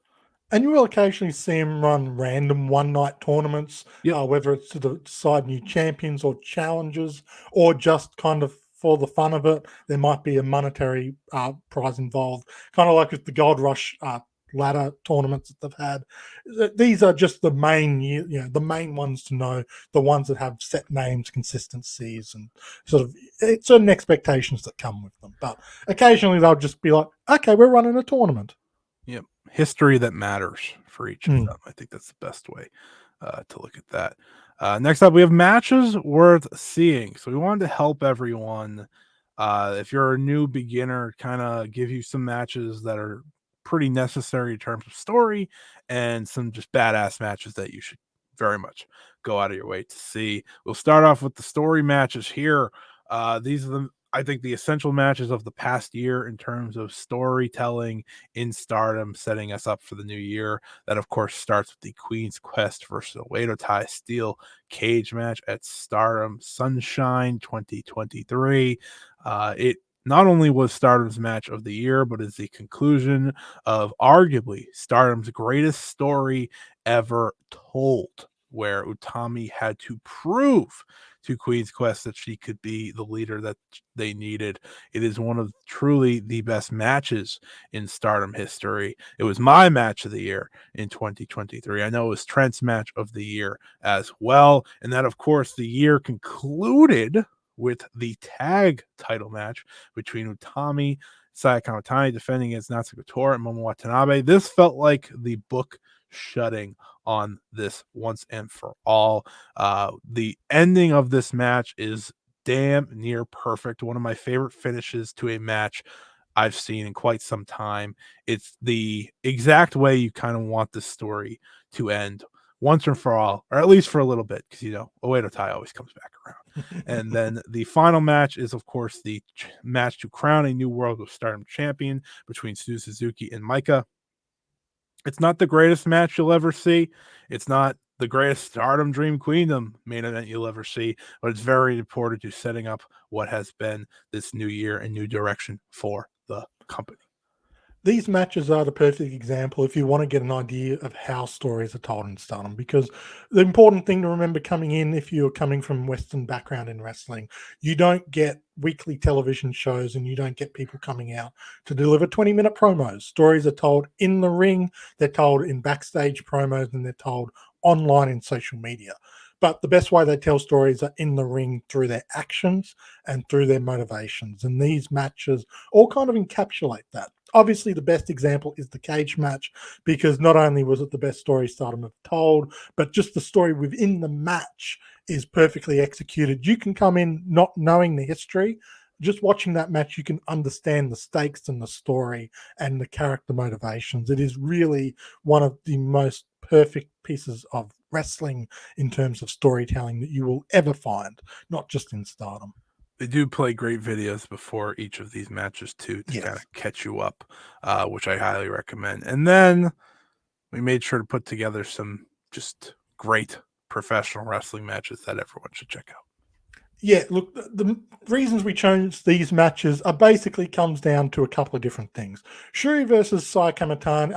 And you will occasionally see him run random one-night tournaments, Yep. whether it's to decide new champions or challenges, or just kind of for the fun of it. There might be a monetary prize involved, kind of like with the Gold Rush ladder tournaments that they've had. These are just the main, the main ones to know, the ones that have set names, consistencies, and sort of certain expectations that come with them. But occasionally they'll just be like, okay, we're running a tournament. Yep. History that matters for each of them. I think that's the best way to look at that. Next up, we have matches worth seeing. So we wanted to help everyone. If you're a new beginner, kind of give you some matches that are pretty necessary in terms of story and some just badass matches that you should very much go out of your way to see. We'll start off with the story matches here. These are I think the essential matches of the past year in terms of storytelling in Stardom, setting us up for the new year. That, of course, starts with the Queen's Quest versus Oedo Tai Steel cage match at Stardom Sunshine 2023. It not only was Stardom's match of the year, but is the conclusion of arguably Stardom's greatest story ever told, where Utami had to prove to Queen's Quest that she could be the leader that they needed. It is one of truly the best matches in Stardom history. It was my match of the year in 2023. I know it was Trent's match of the year as well. And that, of course, the year concluded with the tag title match between Utami Sayaka Utami defending against Natsuko Tora and Momo Watanabe. This felt like the book shutting on this once and for all. The ending of this match is damn near perfect. One of my favorite finishes to a match I've seen in quite some time. It's the exact way you kind of want this story to end once and for all, or at least for a little bit, because Oedo Tai always comes back around. And then the final match is, of course, the match to crown a new World of Stardom champion between Stu Suzuki and Micah. It's not the greatest match you'll ever see. It's not the greatest Stardom Dream Queendom main event you'll ever see, but it's very important to setting up what has been this new year and new direction for the company. These matches are the perfect example if you want to get an idea of how stories are told in Stardom, because the important thing to remember coming in, if you're coming from Western background in wrestling, you don't get weekly television shows and you don't get people coming out to deliver 20-minute promos. Stories are told in the ring, they're told in backstage promos, and they're told online in social media. But the best way they tell stories are in the ring through their actions and through their motivations. And these matches all kind of encapsulate that. Obviously, the best example is the cage match, because not only was it the best story Stardom have told, but just the story within the match is perfectly executed. You can come in not knowing the history. Just watching that match, you can understand the stakes and the story and the character motivations. It is really one of the most perfect pieces of wrestling in terms of storytelling that you will ever find, not just in Stardom. They do play great videos before each of these matches too, to kind of catch you up, which I highly recommend. And then we made sure to put together some just great professional wrestling matches that everyone should check out. Yeah, look, the reasons we chose these matches are basically comes down to a couple of different things. Shuri versus Suzu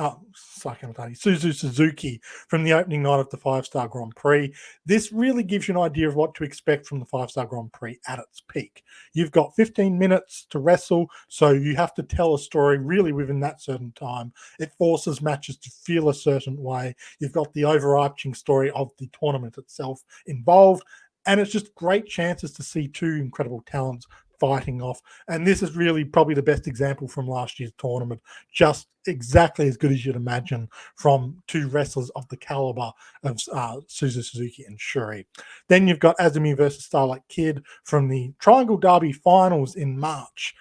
Suzuki from the opening night of the 5-Star Grand Prix. This really gives you an idea of what to expect from the 5-Star Grand Prix at its peak. You've got 15 minutes to wrestle, so you have to tell a story really within that certain time. It forces matches to feel a certain way. You've got the overarching story of the tournament itself involved, and it's just great chances to see two incredible talents fighting off. And this is really probably the best example from last year's tournament. Just exactly as good as you'd imagine from two wrestlers of the caliber of Suzu Suzuki and Shuri. Then you've got Azumi versus Starlight Kid from the Triangle Derby finals in March.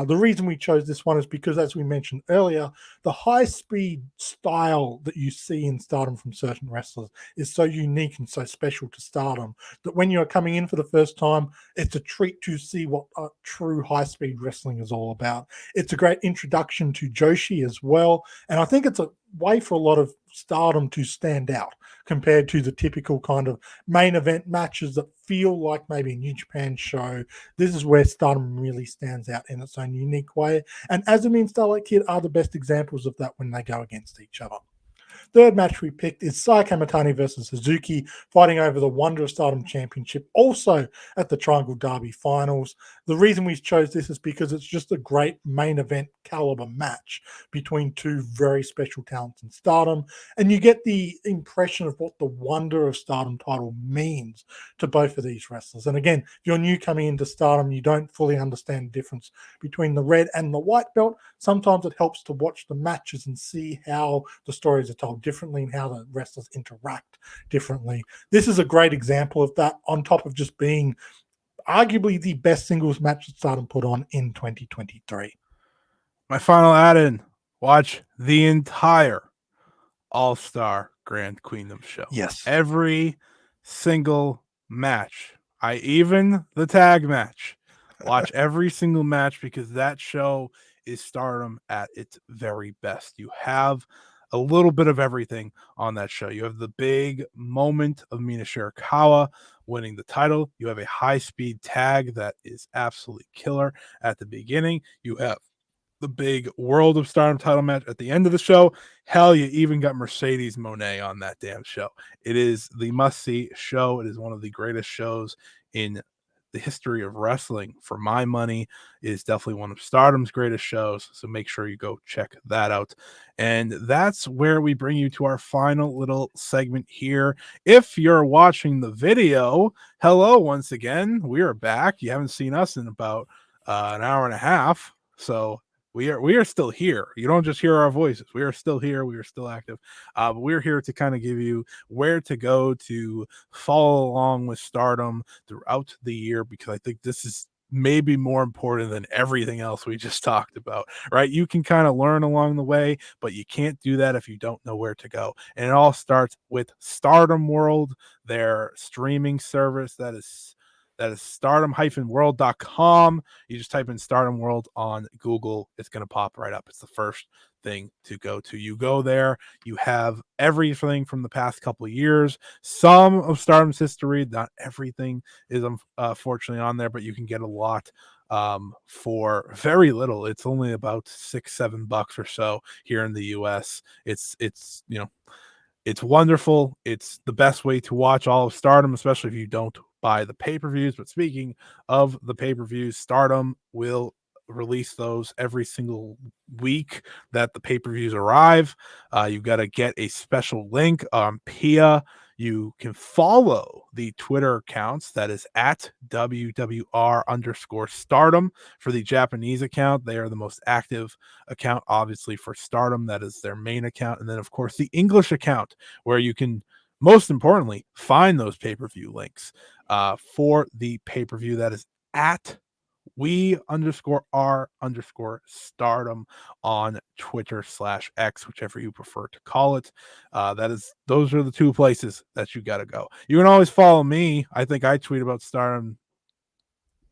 The reason we chose this one is because, as we mentioned earlier, the high-speed style that you see in Stardom from certain wrestlers is so unique and so special to Stardom that when you're coming in for the first time, it's a treat to see what true high-speed wrestling is all about. It's a great introduction to Joshi as well, and I think it's a way for a lot of Stardom to stand out compared to the typical kind of main event matches that feel like maybe a New Japan show. This is where Stardom really stands out in its own unique way. And Azumi and Starlight Kid are the best examples of that when they go against each other. Third match we picked is Sai Kamitani versus Suzuki, fighting over the Wonder of Stardom Championship, also at the Triangle Derby Finals. The reason we chose this is because it's just a great main event caliber match between two very special talents in Stardom, and you get the impression of what the Wonder of Stardom title means to both of these wrestlers. And again, if you're new coming into Stardom, you don't fully understand the difference between the red and the white belt. Sometimes it helps to watch the matches and see how the stories are told differently and how the wrestlers interact differently. This is a great example of that, on top of just being arguably the best singles match that Stardom put on in 2023. My final add-in: watch the entire All-Star Grand Queendom show. Yes. Every single match. Even the tag match. Watch every single match, because that show is Stardom at its very best. You have a little bit of everything on that show. You have the big moment of Mina Shirakawa winning the title. You have a high-speed tag that is absolutely killer at the beginning. You have the big World of Stardom title match at the end of the show. Hell, you even got Mercedes Moné on that damn show. It is the must-see show. It is one of the greatest shows in the history of wrestling. For my money, it is definitely one of Stardom's greatest shows, so make sure you go check that out. And that's where we bring you to our final little segment here. If you're watching the video, hello once again. We are back. You haven't seen us in about an hour and a half, so we are still here. You don't just hear our voices. We are still here. We are still active. But we're here to kind of give you where to go to follow along with Stardom throughout the year, because I think this is maybe more important than everything else we just talked about, right? You can kind of learn along the way, but you can't do that if you don't know where to go. And it all starts with Stardom World, their streaming service that is stardom-world.com. You just type in Stardom World on Google. It's going to pop right up. It's the first thing to go to. You go there, you have everything from the past couple of years, some of Stardom's history. Not everything is unfortunately on there, but you can get a lot for very little. It's only about $6-7 or so here in the US. It's it's wonderful. It's the best way to watch all of Stardom, especially if you don't buy the pay-per-views. But speaking of the pay-per-views, Stardom will release those every single week that the pay-per-views arrive. You've got to get a special link on PIA. You can follow the Twitter accounts. That is at WWR_Stardom for the Japanese account. They are the most active account, obviously, for Stardom. That is their main account. And then, of course, the English account, where you can, most importantly, find those pay-per-view links for the pay-per-view. That is at we_r_Stardom on Twitter/X, whichever you prefer to call it. Those are the two places that you got to go. You can always follow me. I think I tweet about Stardom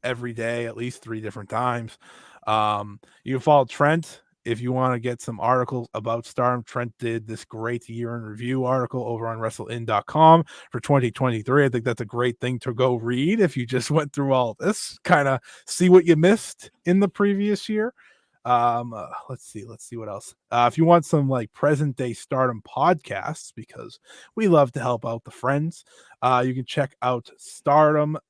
every day, at least 3 different times. You can follow Trent if you want to get some articles about Stardom. Trent did this great year in review article over on WrestleIn.com for 2023. I think that's a great thing to go read if you just went through all of this, kind of see what you missed in the previous year. Let's see what else. If you want some like present day Stardom podcasts, because we love to help out the friends, you can check out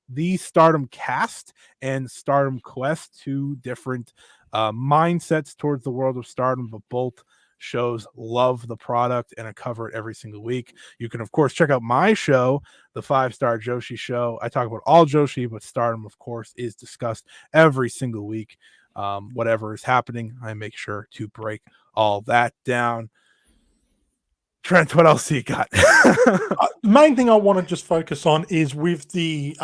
the Stardom Cast and Stardom Quest, 2 different mindsets towards the world of Stardom, but both shows love the product and I cover it every single week. You can, of course, check out my show, the 5-Star Joshi Show. I talk about all Joshi, but Stardom, of course, is discussed every single week. Whatever is happening, I make sure to break all that down. Trent, what else do you got? The main thing I want to just focus on is with the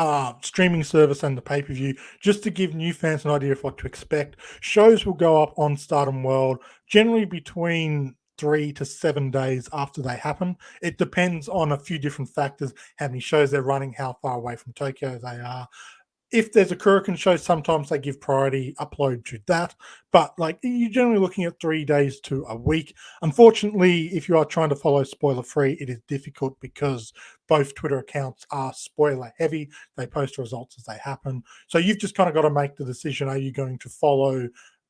streaming service and the pay-per-view, just to give new fans an idea of what to expect. Shows will go up on Stardom World generally between 3 to 7 days after they happen. It depends on a few different factors, how many shows they're running, how far away from Tokyo they are. if there's a Kurikan show, sometimes they give priority upload to that. But like you're generally looking at 3 days to a week. Unfortunately, if you are trying to follow spoiler free, it is difficult because both Twitter accounts are spoiler heavy. They post results as they happen. So you've just kind of got to make the decision: are you going to follow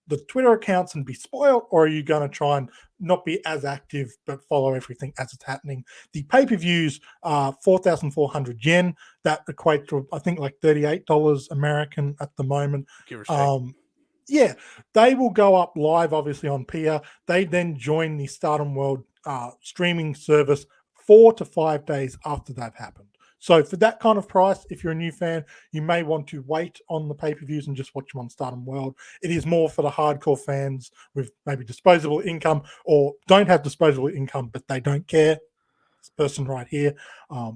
the Twitter accounts and be spoiled, or are you going to try and not be as active but follow everything as it's happening? The pay-per-views are 4,400 yen. That equates to I think like $38 American at the moment. Give or take. Yeah, they will go up live, obviously on Pia. They then join the Stardom World streaming service 4 to 5 days after they've happened. So for that kind of price, if you're a new fan, you may want to wait on the pay-per-views and just watch them on Stardom World. It is more for the hardcore fans with maybe disposable income or don't have disposable income, but they don't care. This person right here.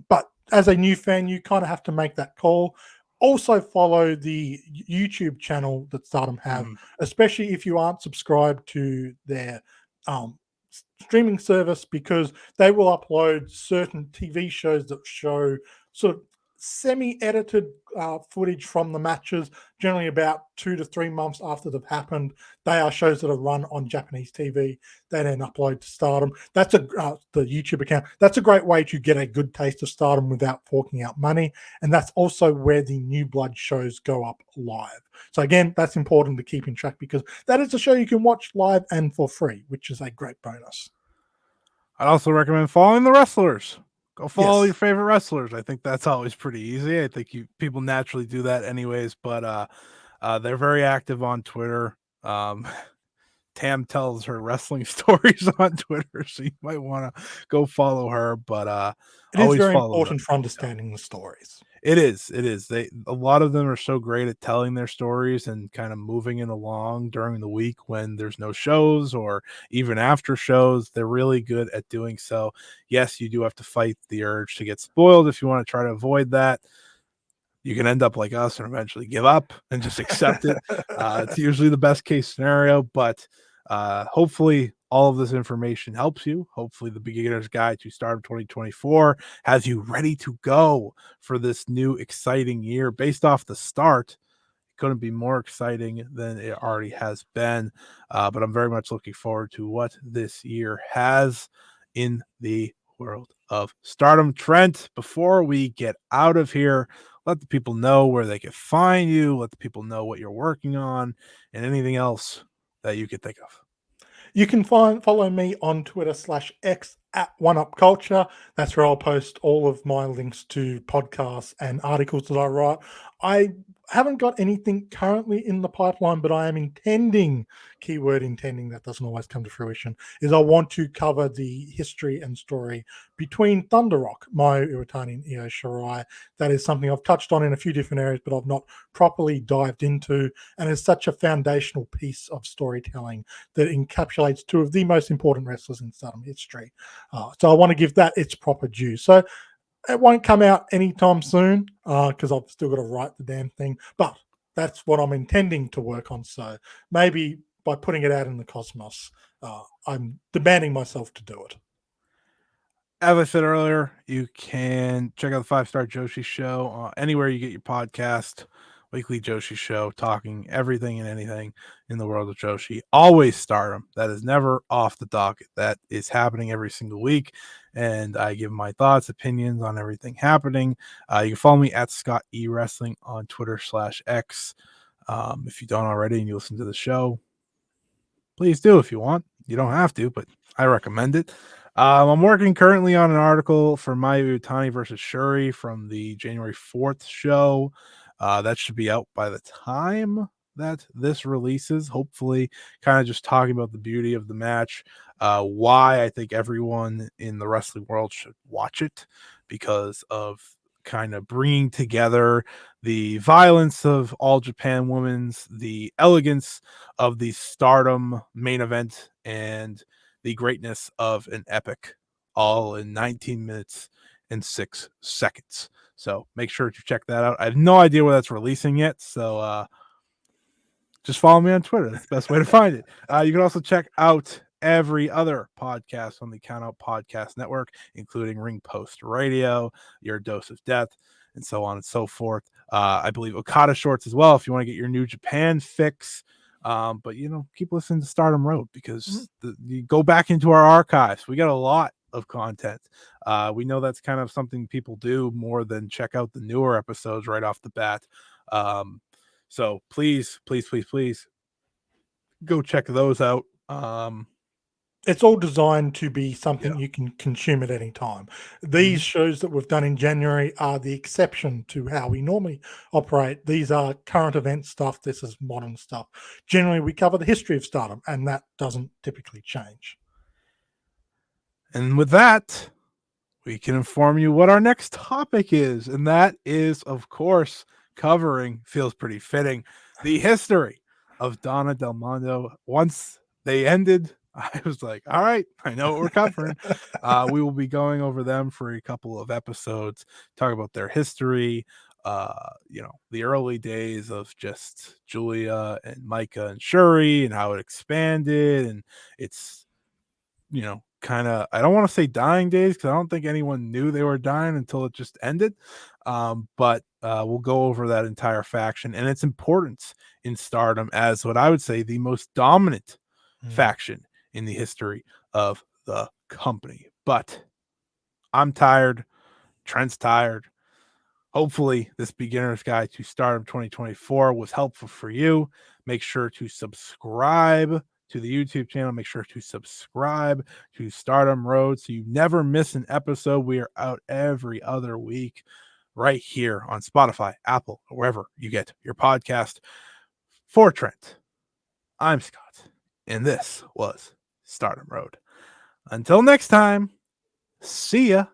But as a new fan, you kind of have to make that call. Also follow the YouTube channel that Stardom have, especially if you aren't subscribed to their um, streaming service, because they will upload certain TV shows that show sort of semi-edited footage from the matches, generally about 2 to 3 months after they've happened. They are shows that are run on Japanese TV. They then upload to Stardom. That's the YouTube account. That's a great way to get a good taste of Stardom without forking out money. And that's also where the New Blood shows go up live. So again, that's important to keep in track because that is a show you can watch live and for free, which is a great bonus. I'd also recommend following the wrestlers. Go follow Yes. your favorite wrestlers. I think that's always pretty easy. I think people naturally do that anyways, but they're very active on Twitter. Tam tells her wrestling stories on Twitter, so you might want to go follow her. But It is always very follow important them. for understanding the stories. It is. It is. A lot of them are so great at telling their stories and kind of moving it along during the week when there's no shows or even after shows. They're really good at doing so. Yes, you do have to fight the urge to get spoiled if you want to try to avoid that. You can end up like us and eventually give up and just accept it. It's usually the best case scenario, but hopefully all of this information helps you. Hopefully the beginner's guide to Stardom 2024 has you ready to go for this new exciting year. Based off the start, it couldn't be more exciting than it already has been. But I'm very much looking forward to what this year has in the world of Stardom. Trent, before we get out of here, let the people know where they can find you, let the people know what you're working on, and anything else that you could think of. You can follow me on Twitter /X at OneUpCulture. That's where I'll post all of my links to podcasts and articles that I write. I haven't got anything currently in the pipeline, but I am intending, keyword intending, that doesn't always come to fruition, is I want to cover the history and story between Thunder Rock, Mayu Iwatani and Io Shirai. That is something I've touched on in a few different areas, but I've not properly dived into, and it's such a foundational piece of storytelling that encapsulates two of the most important wrestlers in Stardom history. So I want to give that its proper due. So it won't come out anytime soon because I've still got to write the damn thing. But that's what I'm intending to work on. So maybe by putting it out in the cosmos, I'm demanding myself to do it. As I said earlier, you can check out the 5-Star Joshi Show anywhere you get your podcast. Weekly Joshi Show, talking everything and anything in the world of Joshi. Always Stardom. That is never off the docket. That is happening every single week, and I give my thoughts, opinions on everything happening. You can follow me at Scott E Wrestling on Twitter /X. If you don't already and you listen to the show, please do if you want. You don't have to, but I recommend it. I'm working currently on an article for Mayu Iwatani versus Shuri from the January 4th show. That should be out by the time that this releases. Hopefully, kind of just talking about the beauty of the match, why I think everyone in the wrestling world should watch it because of kind of bringing together the violence of All Japan Women's, the elegance of the Stardom main event, and the greatness of an epic, all in 19 minutes and 6 seconds. So make sure to check that out. I have no idea where that's releasing yet, so just follow me on Twitter. That's the best way to find it. You can also check out every other podcast on the Countout Podcast Network, including Ring Post Radio, Your Dose of Death, and so on and so forth. I believe Okada shorts as well if you want to get your New Japan fix. But keep listening to Stardom Road because you go back into our archives. We got a lot of content. We know that's kind of something people do more than check out the newer episodes right off the bat. So please, please, please, please go check those out. It's all designed to be Yeah. something you can consume at any time. These shows that we've done in January are the exception to how we normally operate. These are current event stuff. This is modern stuff. Generally, we cover the history of Stardom, and that doesn't typically change. And with that, we can inform you what our next topic is. And that is, of course, covering, feels pretty fitting, the history of Donna Delondo. Once they ended, I was like, all right, I know what we're covering. We will be going over them for a couple of episodes, talk about their history, the early days of just Julia and Micah and Shuri and how it expanded. And it's, kind of, I don't want to say dying days because I don't think anyone knew they were dying until it just ended. But we'll go over that entire faction and its importance in Stardom as what I would say the most dominant faction in the history of the company. But I'm tired. Trent's tired. Hopefully, this beginner's guide to Stardom 2024 was helpful for you. Make sure to subscribe to the YouTube channel. Make sure to subscribe to Stardom Road so you never miss an episode. We are out every other week right here on Spotify, Apple, or wherever you get your podcast. For Trent, I'm Scott, and this was Stardom Road. Until next time, see ya.